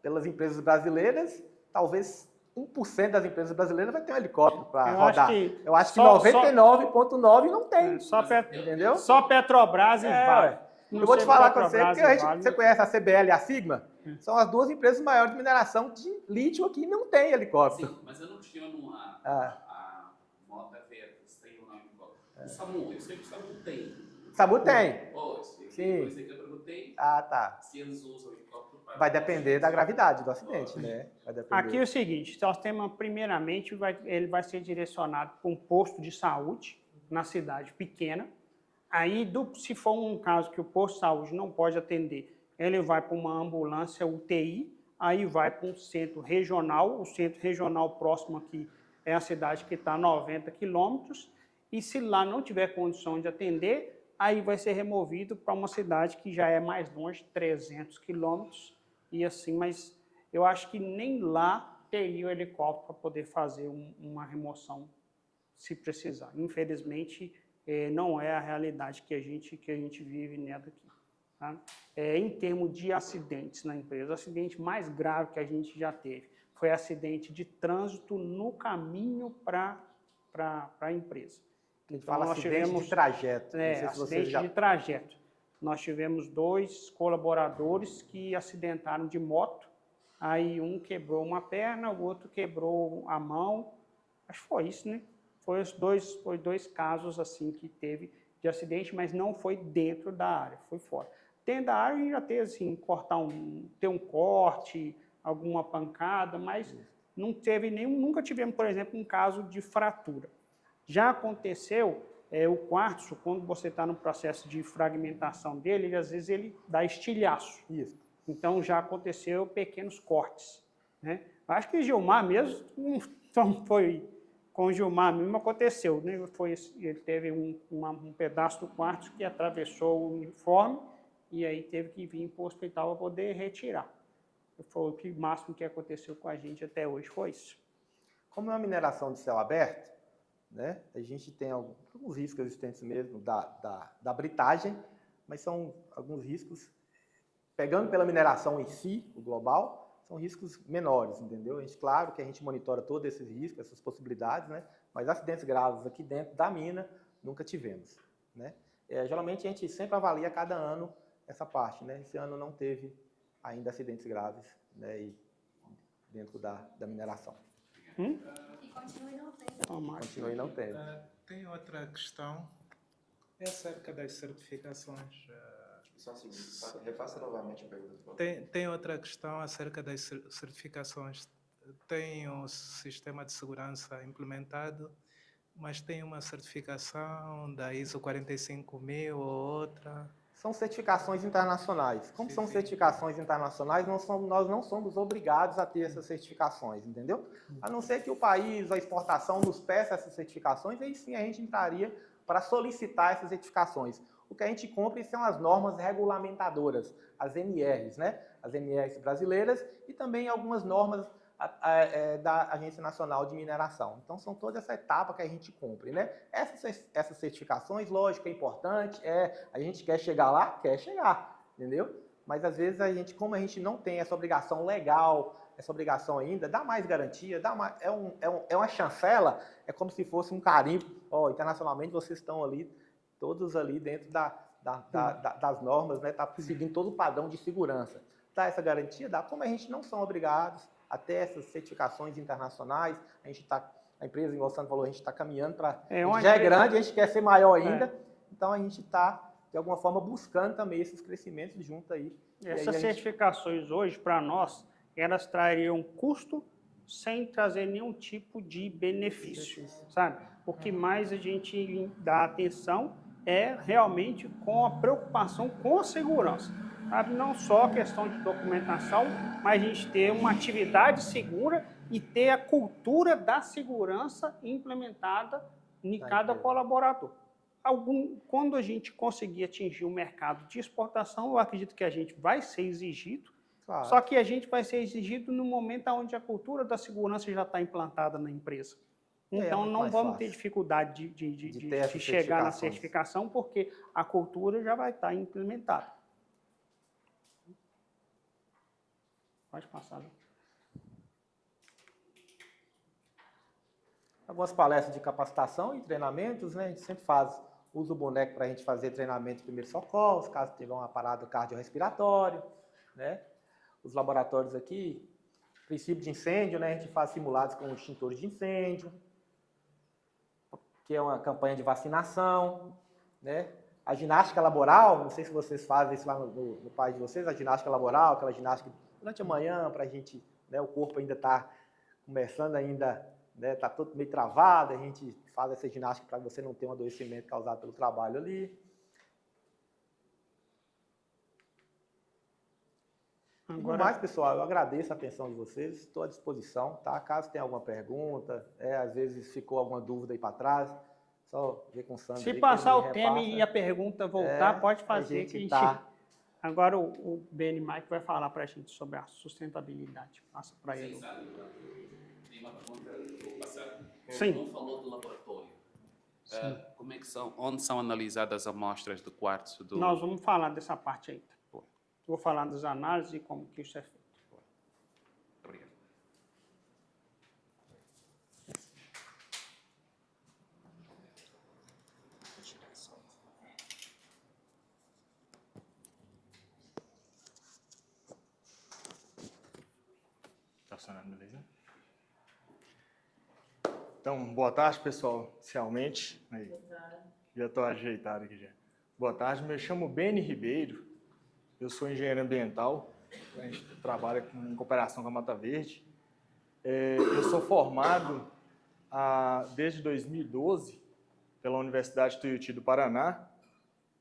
pelas empresas brasileiras, talvez 1% das empresas brasileiras vai ter um helicóptero para rodar. Eu acho que 99,9% não tem. Entendeu? Só Petrobras e Vale. Eu vou te falar com você, porque você conhece a CBL e a Sigma? São as duas empresas maiores de mineração de lítio aqui e não tem helicóptero. Sim, mas eu não questiono a Mota Verde, se tem ou não helicóptero. O SAMU, eu sei que o SAMU tem. O SAMU tem. Sim. Por isso que eu perguntei tá. se eles usam helicóptero para... Vai depender da gravidade do acidente, né? Aqui é o seguinte, nós temos, primeiramente, ele vai ser direcionado para um posto de saúde na cidade pequena. Aí, se for um caso que o posto de saúde não pode atender, ele vai para uma ambulância UTI, aí vai para um centro regional, o centro regional próximo aqui é a cidade que está a 90 quilômetros, e se lá não tiver condição de atender, aí vai ser removido para uma cidade que já é mais longe, 300 quilômetros, e assim, mas eu acho que nem lá teria o helicóptero para poder fazer uma remoção, se precisar. Infelizmente, não é a realidade que a gente vive nela aqui. Tá? Em termos de acidentes na empresa, o acidente mais grave que a gente já teve foi acidente de trânsito no caminho para a empresa. A gente fala acidente de trajeto. Acidente de trajeto. Nós tivemos 2 colaboradores que acidentaram de moto, aí um quebrou uma perna, o outro quebrou a mão, acho que foi isso, né? Foi dois casos assim que teve de acidente, mas não foi dentro da área, foi fora. Dentro da área já teve assim, ter um corte, alguma pancada, mas não teve nunca tivemos, por exemplo, um caso de fratura. Já aconteceu o quartzo, quando você está no processo de fragmentação dele, às vezes ele dá estilhaço. Isso. Então já aconteceu pequenos cortes, né? Acho que Gilmar mesmo foi... Com o Gilmar mesmo aconteceu, né? Ele teve um pedaço do quartzo que atravessou o uniforme e aí teve que vir para o hospital para poder retirar. Foi o máximo que aconteceu com a gente até hoje, foi isso. Como é uma mineração de céu aberto, né? A gente tem alguns riscos existentes mesmo da britagem, mas são alguns riscos, pegando pela mineração em si, o global, são riscos menores, entendeu? Claro que a gente monitora todos esses riscos, essas possibilidades, né? Mas acidentes graves aqui dentro da mina nunca tivemos, né? Geralmente a gente sempre avalia cada ano essa parte, né? Esse ano não teve ainda acidentes graves, né? Dentro da mineração. E continua e não tem. Continua e não teve. Tem outra questão, é acerca das certificações. Só o seguinte, refaça novamente a pergunta. Tem outra questão acerca das certificações. Tem um sistema de segurança implementado, mas tem uma certificação da ISO 45000 ou outra. São certificações internacionais. Como são certificações internacionais, nós não somos obrigados a ter essas certificações, entendeu? A não ser que o país, a exportação, nos peça essas certificações, aí sim a gente entraria para solicitar essas certificações. O que a gente cumpre são as normas regulamentadoras, as NRs, né? As NRs brasileiras e também algumas normas da Agência Nacional de Mineração. Então, são toda essa etapa que a gente cumpre, né? Essas certificações, lógico, é importante, a gente quer chegar lá, quer chegar, entendeu? Mas, às vezes, como a gente não tem essa obrigação legal, essa obrigação ainda, dá mais garantia, é uma chancela, é como se fosse um carimbo. Internacionalmente, vocês estão ali, todos ali dentro das normas, né? Tá seguindo todo o padrão de segurança. Dá essa garantia? Dá. Como a gente não são obrigados a ter essas certificações internacionais, a empresa, igual o Sandro falou, a gente está caminhando para... já é grande, a gente quer ser maior ainda, então a gente está, de alguma forma, buscando também esses crescimentos junto aí. Essas certificações hoje, para nós, elas trariam custo sem trazer nenhum tipo de benefício, sabe? O que mais a gente dá atenção é realmente com a preocupação com a segurança. Sabe? Não só a questão de documentação, mas a gente ter uma atividade segura e ter a cultura da segurança implementada em cada colaborador. Quando a gente conseguir atingir o mercado de exportação, eu acredito que a gente vai ser exigido, claro. Só que a gente vai ser exigido no momento onde a cultura da segurança já está implantada na empresa. Então, não vamos ter dificuldade de chegar na certificação, porque a cultura já vai estar implementada. Pode passar. Algumas palestras de capacitação e treinamentos, né? A gente sempre usa o boneco para a gente fazer treinamento de primeiros socorros, caso tiver uma parada cardiorrespiratória, né? Os laboratórios aqui, princípio de incêndio, né? A gente faz simulados com extintores de incêndio, que é uma campanha de vacinação, né? A ginástica laboral, não sei se vocês fazem isso lá no país de vocês, a ginástica laboral, aquela ginástica durante a manhã, para a gente, né, o corpo ainda está começando ainda, né, está todo meio travado, a gente faz essa ginástica para você não ter um adoecimento causado pelo trabalho ali. No mais, pessoal, eu agradeço a atenção de vocês, estou à disposição, tá? Caso tenha alguma pergunta, às vezes ficou alguma dúvida aí para trás, só ver com o Sandro. Se passar o tema e a pergunta voltar, pode fazer que a gente... Agora o Beni Mike vai falar para a gente sobre a sustentabilidade. Passa para ele. Tem uma pergunta que eu vou passar. Sim. Não falou do laboratório. Como é que onde são analisadas as amostras do quartzo? Nós vamos falar dessa parte aí. Vou falar das análises e como que isso é feito. Obrigado. Tá funcionando, beleza? Então, boa tarde, pessoal, inicialmente. Aí, já estou ajeitado aqui já. Boa tarde, me chamo Beni Ribeiro, eu sou engenheiro ambiental, a gente trabalha em cooperação com a Mata Verde. Eu sou formado desde 2012 pela Universidade Tuiuti do Paraná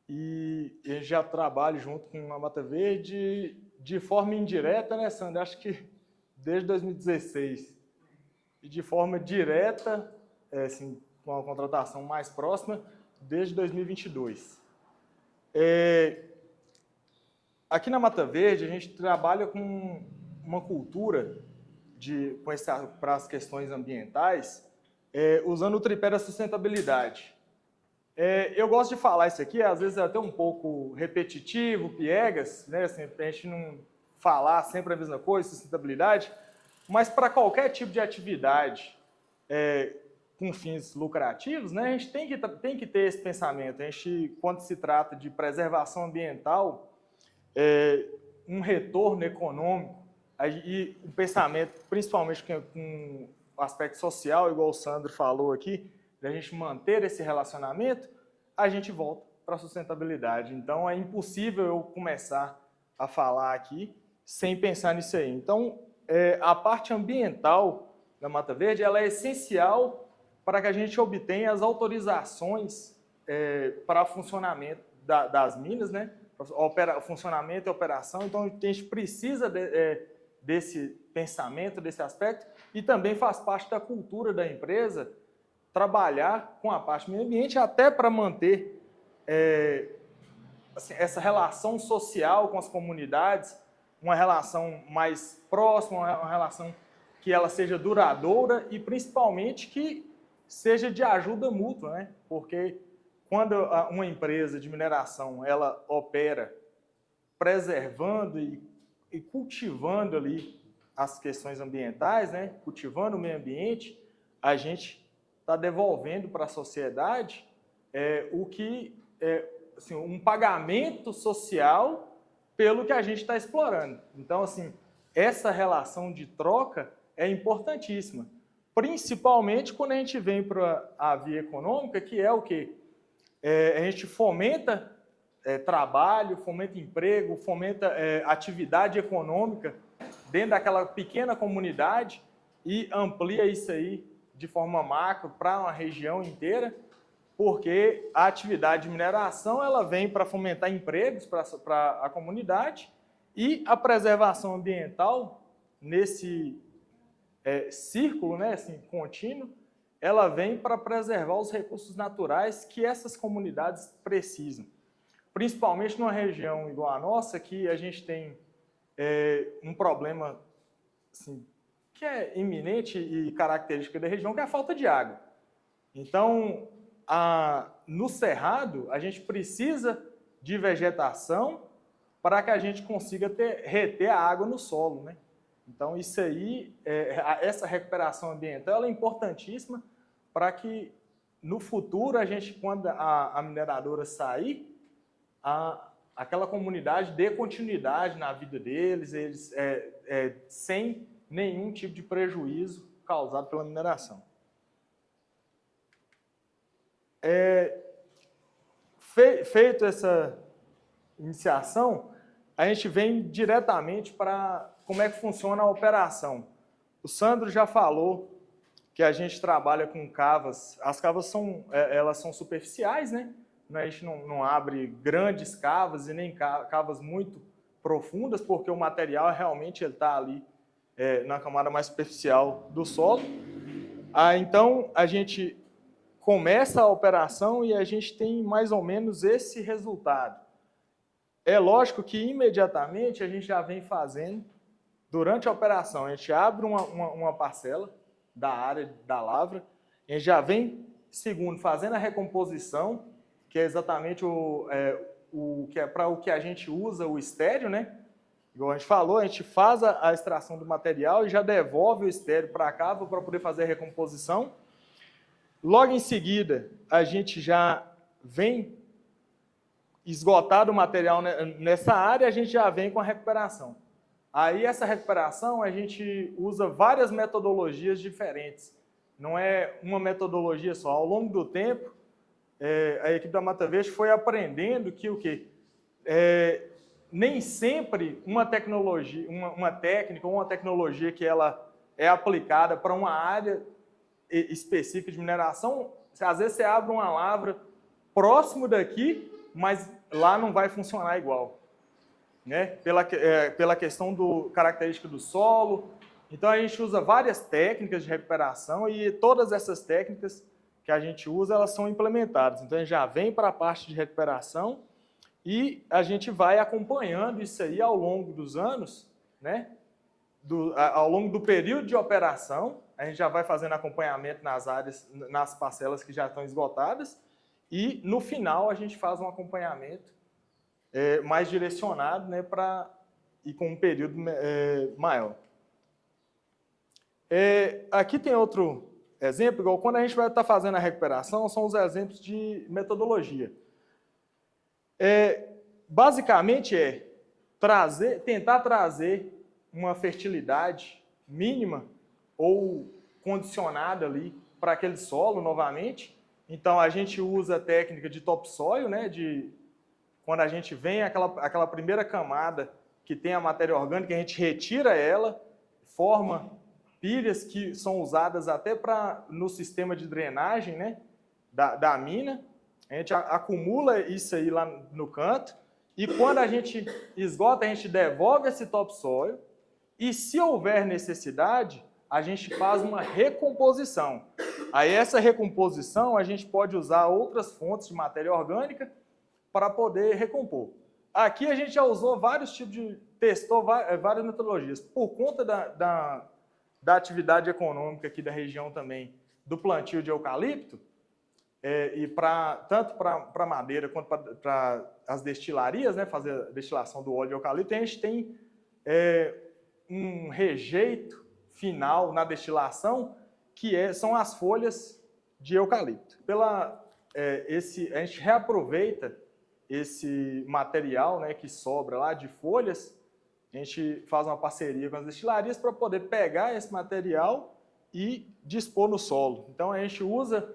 e eu já trabalho junto com a Mata Verde de forma indireta, né, Sandra? Acho que desde 2016. E de forma direta, assim, com a contratação mais próxima, desde 2022. Aqui na Mata Verde, a gente trabalha com uma cultura para as questões ambientais, usando o tripé da sustentabilidade. Eu gosto de falar isso aqui, às vezes é até um pouco repetitivo, piegas, né? Assim, a gente não falar sempre a mesma coisa, sustentabilidade, mas para qualquer tipo de atividade com fins lucrativos, né, a gente tem que ter esse pensamento. A gente, quando se trata de preservação ambiental, um retorno econômico e um pensamento, principalmente com o aspecto social, igual o Sandro falou aqui, de a gente manter esse relacionamento, a gente volta para a sustentabilidade. Então, é impossível eu começar a falar aqui sem pensar nisso aí. Então, a parte ambiental da Mata Verde ela é essencial para que a gente obtenha as autorizações para funcionamento das minas, né? Funcionamento e operação. Então, a gente precisa desse pensamento, desse aspecto, e também faz parte da cultura da empresa trabalhar com a parte do meio ambiente até para manter assim, essa relação social com as comunidades, uma relação mais próxima, uma relação que ela seja duradoura e principalmente que seja de ajuda mútua, né? Porque quando uma empresa de mineração ela opera preservando e cultivando ali as questões ambientais, né? Cultivando o meio ambiente, a gente está devolvendo para a sociedade o que assim, um pagamento social pelo que a gente está explorando. Então, assim, essa relação de troca é importantíssima, principalmente quando a gente vem para a via econômica, que é o quê? A gente fomenta trabalho, fomenta emprego, fomenta atividade econômica dentro daquela pequena comunidade e amplia isso aí de forma macro para uma região inteira, porque a atividade de mineração ela vem para fomentar empregos para a comunidade e a preservação ambiental nesse círculo, né, assim, contínuo, ela vem para preservar os recursos naturais que essas comunidades precisam. Principalmente numa região igual a nossa, que a gente tem um problema assim, que é iminente e característica da região, que é a falta de água. Então, no Cerrado, a gente precisa de vegetação para que a gente consiga reter a água no solo, né? Então, isso aí, essa recuperação ambiental ela é importantíssima para que, no futuro, a gente, quando a mineradora sair, aquela comunidade dê continuidade na vida deles, eles sem nenhum tipo de prejuízo causado pela mineração. Feito essa iniciação, a gente vem diretamente para como é que funciona a operação. O Sandro já falou que a gente trabalha com cavas. As cavas elas são superficiais, né? A gente não abre grandes cavas e nem cavas muito profundas, porque o material realmente está ali na camada mais superficial do solo. Então, a gente começa a operação e a gente tem mais ou menos esse resultado. É lógico que imediatamente a gente já vem fazendo, durante a operação, a gente abre uma parcela da área da lavra, a gente já vem, segundo, fazendo a recomposição, que é exatamente para o que a gente usa o estéreo, né? Igual a gente falou, a gente faz a extração do material e já devolve o estéreo para a cava para poder fazer a recomposição. Logo em seguida, a gente já vem esgotado o material nessa área, a gente já vem com a recuperação. Aí essa recuperação a gente usa várias metodologias diferentes. Não é uma metodologia só. Ao longo do tempo, a equipe da Mata Verde foi aprendendo que o quê? Nem sempre uma tecnologia, uma técnica ou uma tecnologia que ela é aplicada para uma área específica de mineração, às vezes você abre uma lavra próximo daqui, mas lá não vai funcionar igual, né? Pela questão característica do solo. Então a gente usa várias técnicas de recuperação e todas essas técnicas que a gente usa, elas são implementadas. Então a gente já vem para a parte de recuperação e a gente vai acompanhando isso aí ao longo dos anos, né? Ao longo do período de operação, a gente já vai fazendo acompanhamento nas áreas, nas parcelas que já estão esgotadas e no final a gente faz um acompanhamento mais direcionado, né, e com um período maior. Aqui tem outro exemplo, igual quando a gente vai estar fazendo a recuperação, são os exemplos de metodologia. Basicamente tentar trazer uma fertilidade mínima ou condicionada ali para aquele solo novamente. Então a gente usa a técnica de topsoil, né, quando a gente vem aquela primeira camada que tem a matéria orgânica, a gente retira ela, forma pilhas que são usadas até no sistema de drenagem, né, da mina. A gente acumula isso aí lá no canto e quando a gente esgota, a gente devolve esse topsoil e se houver necessidade, a gente faz uma recomposição. Aí essa recomposição a gente pode usar outras fontes de matéria orgânica para poder recompor. Aqui a gente já usou vários tipos testou várias metodologias. Por conta da atividade econômica aqui da região também, do plantio de eucalipto, e tanto para madeira quanto para as destilarias, né, fazer a destilação do óleo de eucalipto, a gente tem um rejeito final na destilação, que são as folhas de eucalipto. A gente reaproveita esse material, né, que sobra lá de folhas, a gente faz uma parceria com as destilarias para poder pegar esse material e dispor no solo. Então a gente usa,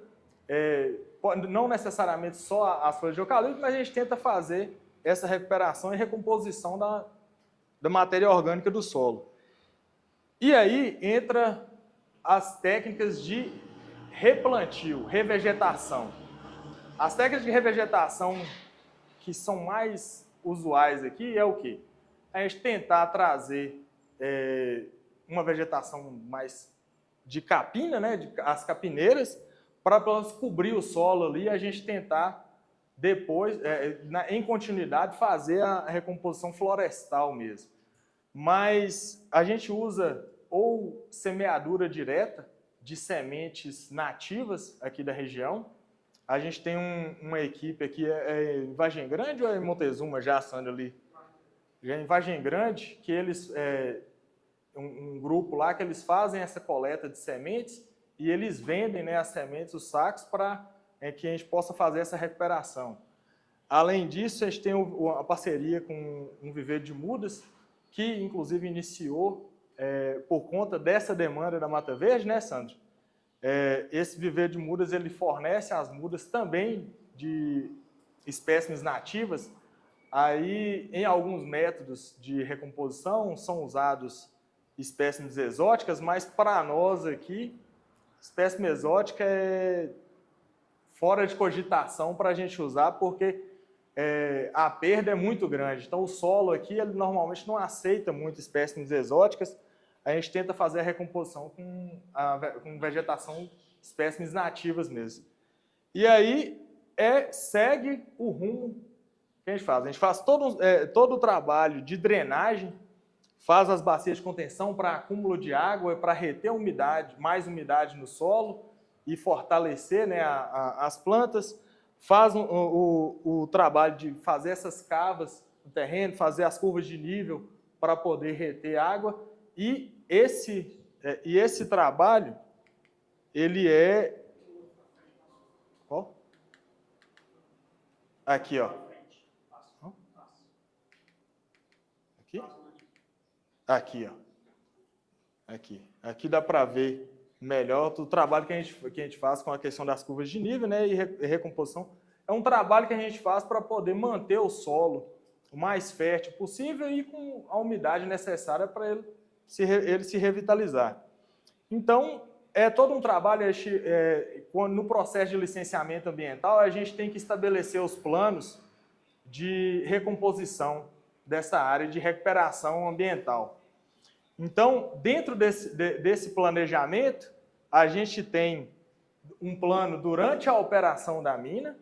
não necessariamente só as folhas de eucalipto, mas a gente tenta fazer essa recuperação e recomposição da matéria orgânica do solo. E aí entra as técnicas de replantio, revegetação. As técnicas de revegetação que são mais usuais aqui é o quê? A gente tentar trazer uma vegetação mais de capina, né, as capineiras, para cobrir o solo ali, a gente tentar depois, em continuidade, fazer a recomposição florestal mesmo. Mas a gente usa ou semeadura direta de sementes nativas aqui da região. A gente tem uma equipe aqui, em Vargem Grande ou é em Montezuma, já, Sandra, ali? Já em Vargem Grande, que eles, um grupo lá que eles fazem essa coleta de sementes e eles vendem, né, as sementes, os sacos, para que a gente possa fazer essa recuperação. Além disso, a gente tem a parceria com um viveiro de mudas, que inclusive iniciou por conta dessa demanda da Mata Verde, né, Sandro? Esse viveiro de mudas, ele fornece as mudas também de espécimes nativas. Aí, em alguns métodos de recomposição, são usados espécimes exóticas, mas para nós aqui, espécime exótica é fora de cogitação para a gente usar, porque a perda é muito grande. Então, o solo aqui, ele normalmente não aceita muito espécimes exóticas. A gente tenta fazer a recomposição com vegetação, espécimes nativas mesmo. E aí, segue o rumo que a gente faz. A gente faz todo o trabalho de drenagem, faz as bacias de contenção para acúmulo de água, para reter mais umidade no solo e fortalecer, né, as plantas. Faz o trabalho de fazer essas cavas no terreno, fazer as curvas de nível para poder reter água. E esse trabalho, ele é... Qual? Aqui, ó. Aqui? Aqui, ó. Aqui dá para ver melhor o trabalho que a gente faz com a questão das curvas de nível, né, e recomposição. É um trabalho que a gente faz para poder manter o solo o mais fértil possível e com a umidade necessária para ele se revitalizar. Então, é todo um trabalho, no processo de licenciamento ambiental, a gente tem que estabelecer os planos de recomposição dessa área de recuperação ambiental. Então, dentro desse planejamento, a gente tem um plano durante a operação da mina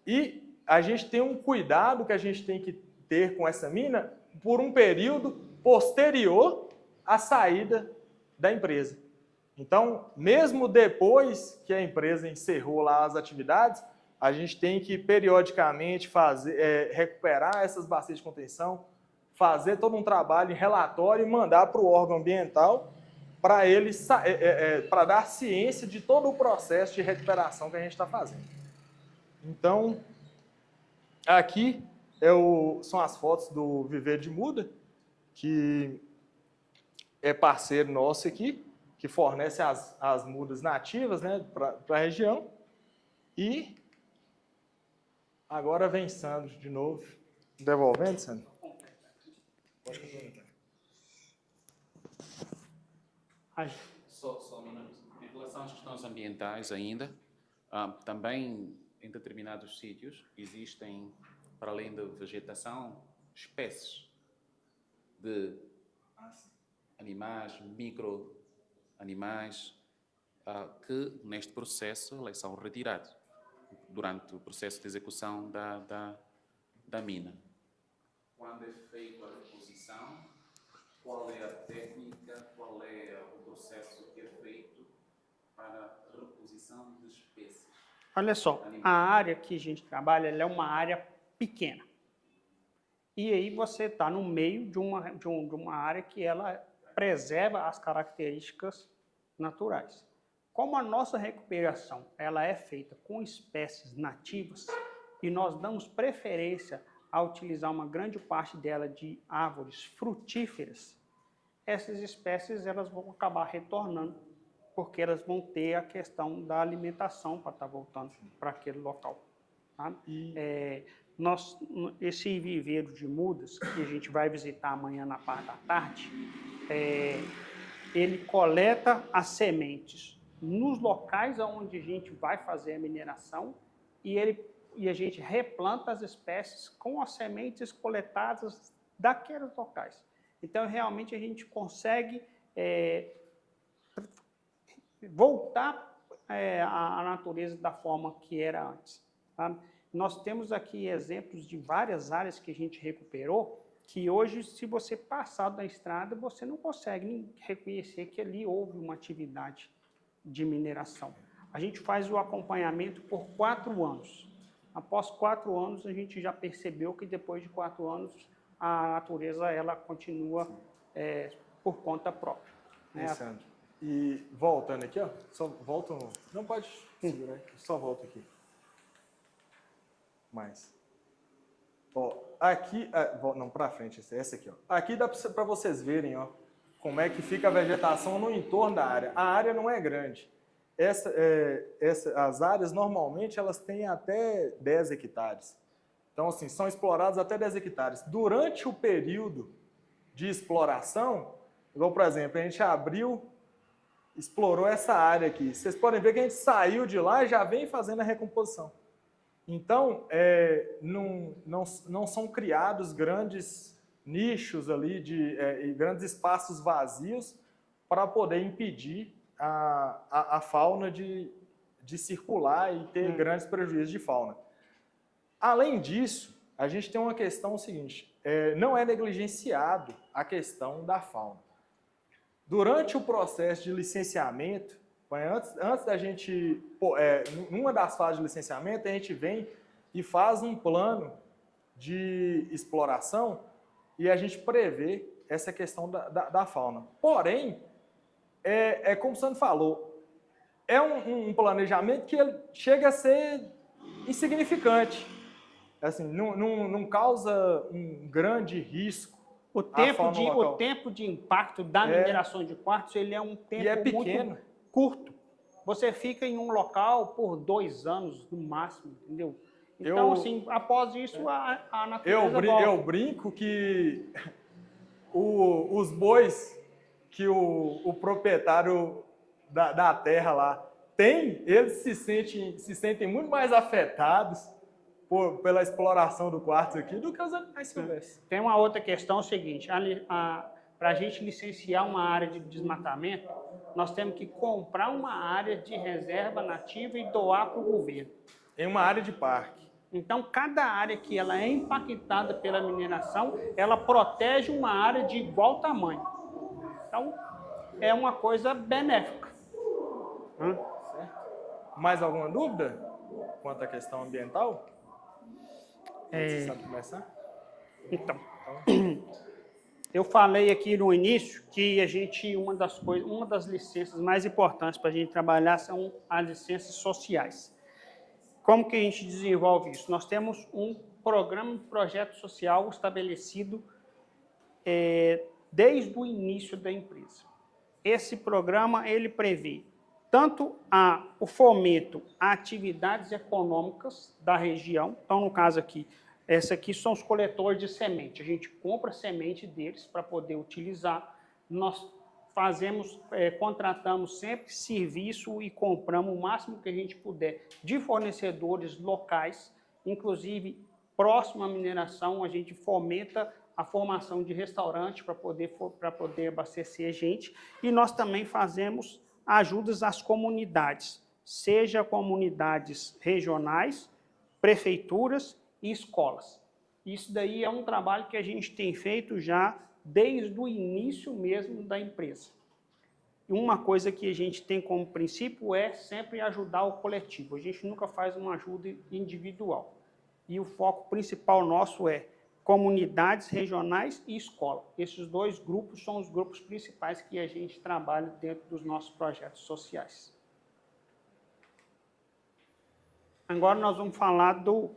e a gente tem um cuidado que a gente tem que ter com essa mina por um período posterior à saída da empresa. Então, mesmo depois que a empresa encerrou lá as atividades, a gente tem que periodicamente recuperar essas bacias de contenção, fazer todo um trabalho em relatório e mandar para o órgão ambiental para dar ciência de todo o processo de recuperação que a gente está fazendo. Então, aqui são as fotos do Viveiro de Muda, que é parceiro nosso aqui, que fornece as mudas nativas, né, para a região. E agora vem Sandro de novo. Devolvendo, Sandro? Pode complementar. Só um minuto. Em relação às questões ambientais ainda, também em determinados sítios existem, para além da vegetação, espécies de animais, micro-animais, que neste processo eles são retirados durante o processo de execução da mina. Quando é feita a reposição, qual é a técnica, qual é o processo que é feito para a reposição de espécies? Olha só, a área que a gente trabalha ela é uma área pequena. E aí você está no meio de uma área que ela preserva as características naturais. Como a nossa recuperação ela é feita com espécies nativas e nós damos preferência a utilizar uma grande parte dela de árvores frutíferas, essas espécies elas vão acabar retornando, porque elas vão ter a questão da alimentação para estar voltando para aquele local. Tá? Esse viveiro de mudas, que a gente vai visitar amanhã na parte da tarde, ele coleta as sementes nos locais onde a gente vai fazer a mineração e a gente replanta as espécies com as sementes coletadas daqueles locais. Então, realmente, a gente consegue voltar à natureza da forma que era antes. Tá? Nós temos aqui exemplos de várias áreas que a gente recuperou, que hoje, se você passar da estrada, você não consegue reconhecer que ali houve uma atividade de mineração. A gente faz o acompanhamento por 4 anos. Após 4 anos, a gente já percebeu que depois de 4 anos, a natureza ela continua por conta própria. Né? Sandro. E voltando aqui, ó, só volta, não pode segurar, só volta aqui. Mais. Ó, aqui, não, para frente, essa aqui, ó. Aqui dá para vocês verem, ó, como é que fica a vegetação no entorno da área. A área não é grande. As áreas, normalmente, elas têm até 10 hectares. Então, assim, são exploradas até 10 hectares. Durante o período de exploração, igual, por exemplo, a gente explorou essa área aqui. Vocês podem ver que a gente saiu de lá e já vem fazendo a recomposição. Então, não são criados grandes nichos ali, grandes espaços vazios para poder impedir a fauna de circular e ter grandes prejuízos de fauna. Além disso, a gente tem uma questão seguinte, não é negligenciado a questão da fauna. Durante o processo de licenciamento, antes da gente, numa das fases de licenciamento, a gente vem e faz um plano de exploração e a gente prevê essa questão da fauna. Porém, como o Sandro falou, é um planejamento que ele chega a ser insignificante. Assim, não causa um grande risco. O tempo de impacto da mineração de quartzo ele é um tempo muito curto. Você fica em um local por 2 anos no máximo, entendeu? Então, assim, após isso, a natureza volta. Eu brinco que os bois que o proprietário da terra lá tem, eles se sentem muito mais afetados pela exploração do quartzo aqui do que os animais silvestres. Tem uma outra questão, é o seguinte, para a gente licenciar uma área de desmatamento, nós temos que comprar uma área de reserva nativa e doar para o governo. Em uma área de parque. Então, cada área que ela é impactada pela mineração, ela protege uma área de igual tamanho. Então, é uma coisa benéfica. Certo. Mais alguma dúvida quanto à questão ambiental? Você sabe começar? Então, eu falei aqui no início que uma das licenças mais importantes para a gente trabalhar são as licenças sociais. Como que a gente desenvolve isso? Nós temos um projeto social estabelecido desde o início da empresa. Esse programa ele prevê tanto o fomento a atividades econômicas da região, então no caso aqui, essa aqui são os coletores de semente, a gente compra a semente deles para poder utilizar, nós contratamos sempre serviço e compramos o máximo que a gente puder de fornecedores locais, inclusive próximo à mineração, a gente fomenta a formação de restaurante para poder abastecer a gente, e nós também fazemos ajudas às comunidades, seja comunidades regionais, prefeituras e escolas. Isso daí é um trabalho que a gente tem feito já desde o início mesmo da empresa. E uma coisa que a gente tem como princípio é sempre ajudar o coletivo. A gente nunca faz uma ajuda individual. E o foco principal nosso é comunidades regionais e escola. Esses dois grupos são os grupos principais que a gente trabalha dentro dos nossos projetos sociais. Agora nós vamos falar do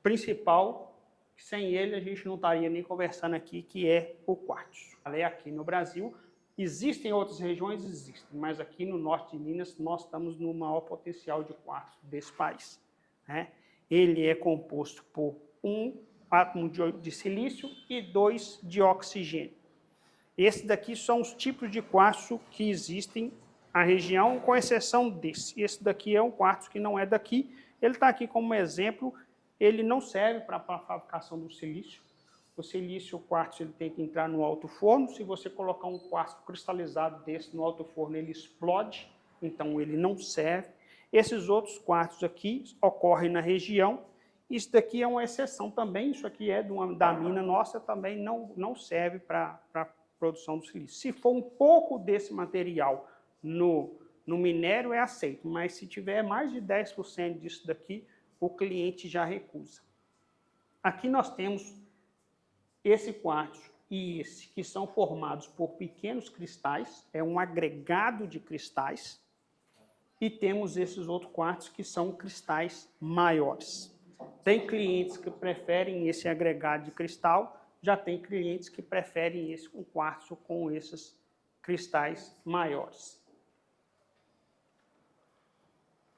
principal, que sem ele a gente não estaria nem conversando aqui, que é o quartzo. Falei aqui no Brasil, existem outras regiões? Existem, mas aqui no norte de Minas nós estamos no maior potencial de quartzo desse país, né? Ele é composto por um átomo de silício e 2 de oxigênio. Esses daqui são os tipos de quartzo que existem na região, com exceção desse. Esse daqui é um quartzo que não é daqui. Ele está aqui como exemplo. Ele não serve para a fabricação do silício. O silício, o quartzo, ele tem que entrar no alto forno. Se você colocar um quartzo cristalizado desse no alto forno, ele explode. Então, ele não serve. Esses outros quartzos aqui ocorrem na região. Isso daqui é uma exceção também. Isso aqui é da mina nossa, também não serve para a produção do silício. Se for um pouco desse material no minério, é aceito. Mas se tiver mais de 10% disso daqui, o cliente já recusa. Aqui nós temos esse quartzo e esse, que são formados por pequenos cristais, é um agregado de cristais, e temos esses outros quartzos que são cristais maiores. Tem clientes que preferem esse agregado de cristal, já tem clientes que preferem um quartzo com esses cristais maiores.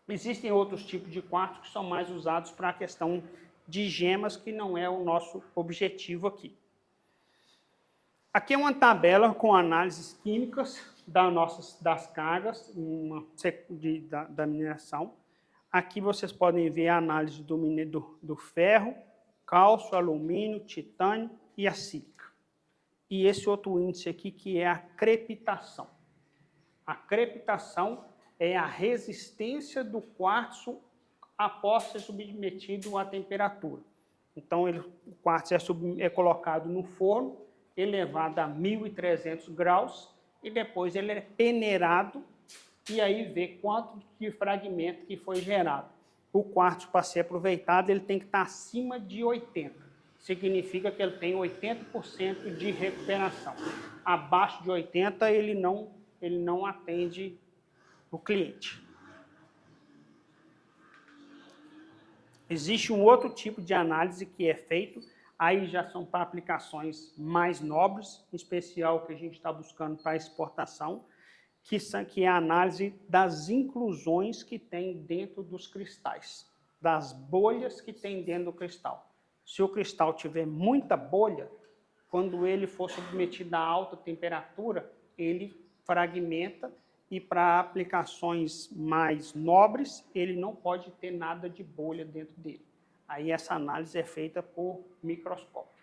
Existem outros tipos de quartzo que são mais usados para a questão de gemas, que não é o nosso objetivo aqui. Aqui é uma tabela com análises químicas das cargas da mineração. Aqui vocês podem ver a análise do ferro, cálcio, alumínio, titânio e a sílica. E esse outro índice aqui, que é a crepitação. A crepitação é a resistência do quartzo após ser submetido à temperatura. Então, o quartzo é colocado no forno, elevado a 1.300 graus, e depois ele é peneirado, e aí vê quanto de fragmento que foi gerado. O quartzo, para ser aproveitado, ele tem que estar acima de 80. Significa que ele tem 80% de recuperação. Abaixo de 80, ele não atende o cliente. Existe um outro tipo de análise que é feito, aí já são para aplicações mais nobres, em especial o que a gente está buscando para exportação, que é a análise das inclusões que tem dentro dos cristais, das bolhas que tem dentro do cristal. Se o cristal tiver muita bolha, quando ele for submetido a alta temperatura, ele fragmenta, e para aplicações mais nobres, ele não pode ter nada de bolha dentro dele. Aí essa análise é feita por microscópio.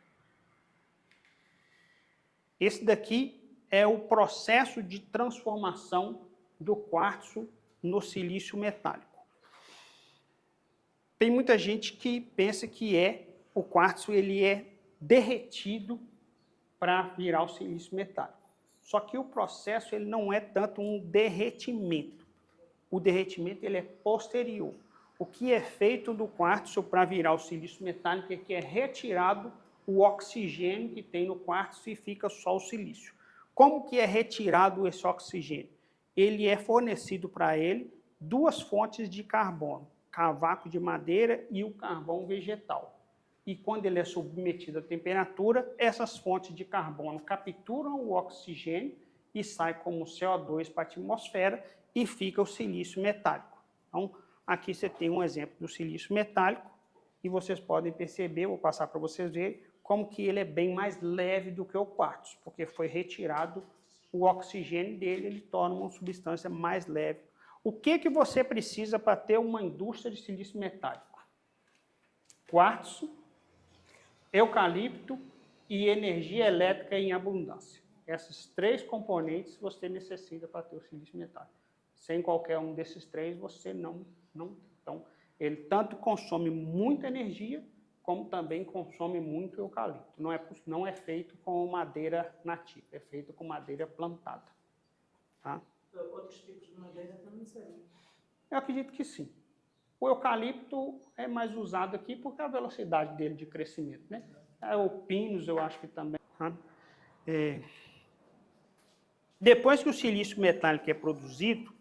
Esse daqui é o processo de transformação do quartzo no silício metálico. Tem muita gente que pensa que o quartzo ele é derretido para virar o silício metálico. Só que o processo ele não é tanto um derretimento. O derretimento ele é posterior. O que é feito do quartzo para virar o silício metálico é que é retirado o oxigênio que tem no quartzo e fica só o silício. Como que é retirado esse oxigênio? Ele é fornecido para ele 2 fontes de carbono, cavaco de madeira e o carvão vegetal. E quando ele é submetido à temperatura, essas fontes de carbono capturam o oxigênio e sai como CO2 para a atmosfera e fica o silício metálico. Então, aqui você tem um exemplo do silício metálico e vocês podem perceber, vou passar para vocês verem, como que ele é bem mais leve do que o quartzo, porque foi retirado o oxigênio dele, ele torna uma substância mais leve. O que você precisa para ter uma indústria de silício metálico? Quartzo, eucalipto e energia elétrica em abundância. Esses 3 componentes você necessita para ter o silício metálico. Sem qualquer um desses 3, você não. Então, ele tanto consome muita energia, como também consome muito eucalipto. Não é feito com madeira nativa, é feito com madeira plantada. Tá? Outros tipos de madeira também servem? Eu acredito que sim. O eucalipto é mais usado aqui porque a velocidade dele de crescimento, né? O pinus, eu acho que também. Tá? Depois que o silício metálico é produzido,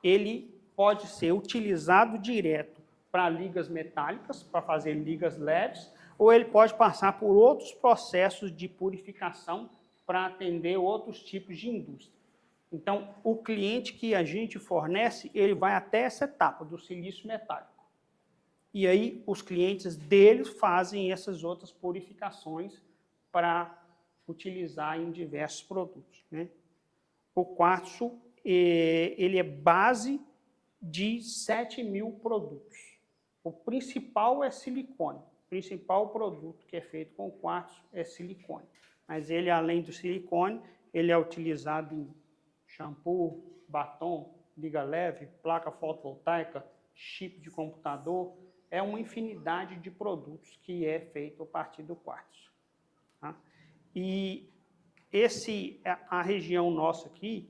ele pode ser utilizado direto para ligas metálicas, para fazer ligas leves, ou ele pode passar por outros processos de purificação para atender outros tipos de indústria. Então, o cliente que a gente fornece, ele vai até essa etapa do silício metálico. E aí, os clientes deles fazem essas outras purificações para utilizar em diversos produtos, né? O quartzo, ele é base de 7.000 produtos. O principal é silicone. O principal produto que é feito com quartzo é silicone. Mas ele, além do silicone, ele é utilizado em shampoo, batom, liga leve, placa fotovoltaica, chip de computador. É uma infinidade de produtos que é feito a partir do quartzo. Tá? E a região nossa aqui,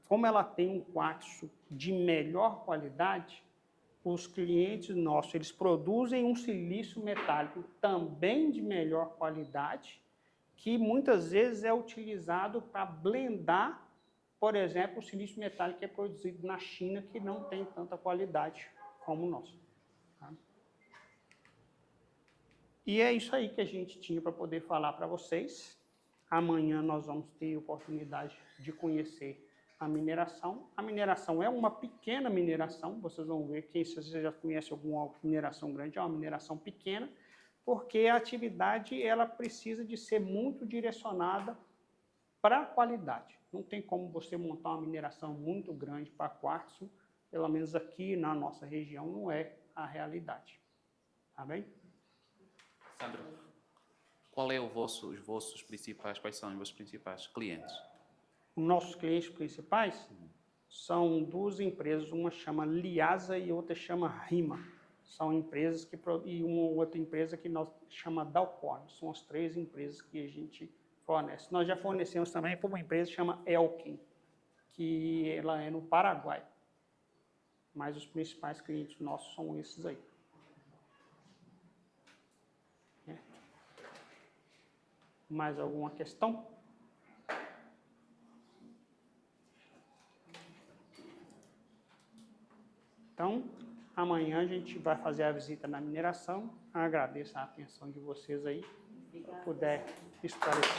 como ela tem um quartzo de melhor qualidade, os clientes nossos, eles produzem um silício metálico também de melhor qualidade, que muitas vezes é utilizado para blendar, por exemplo, o silício metálico que é produzido na China, que não tem tanta qualidade como o nosso. Tá? E é isso aí que a gente tinha para poder falar para vocês. Amanhã nós vamos ter oportunidade de conhecer a mineração. A mineração é uma pequena mineração, vocês vão ver que se você já conhece alguma mineração grande, é uma mineração pequena, porque a atividade ela precisa de ser muito direcionada para a qualidade. Não tem como você montar uma mineração muito grande para quartzo, pelo menos aqui na nossa região não é a realidade. Tá bem? Sandro, qual é quais são os vossos principais clientes? Os nossos clientes principais são duas empresas, uma chama Liasa e outra chama Rima. São empresas e uma outra empresa que nós chama Dalcorn. São as três empresas que a gente fornece. Nós já fornecemos também para uma empresa que chama Elkin, que ela é no Paraguai. Mas os principais clientes nossos são esses aí. Mais alguma questão? Então, amanhã a gente vai fazer a visita na mineração. Agradeço a atenção de vocês aí, se puder esclarecer.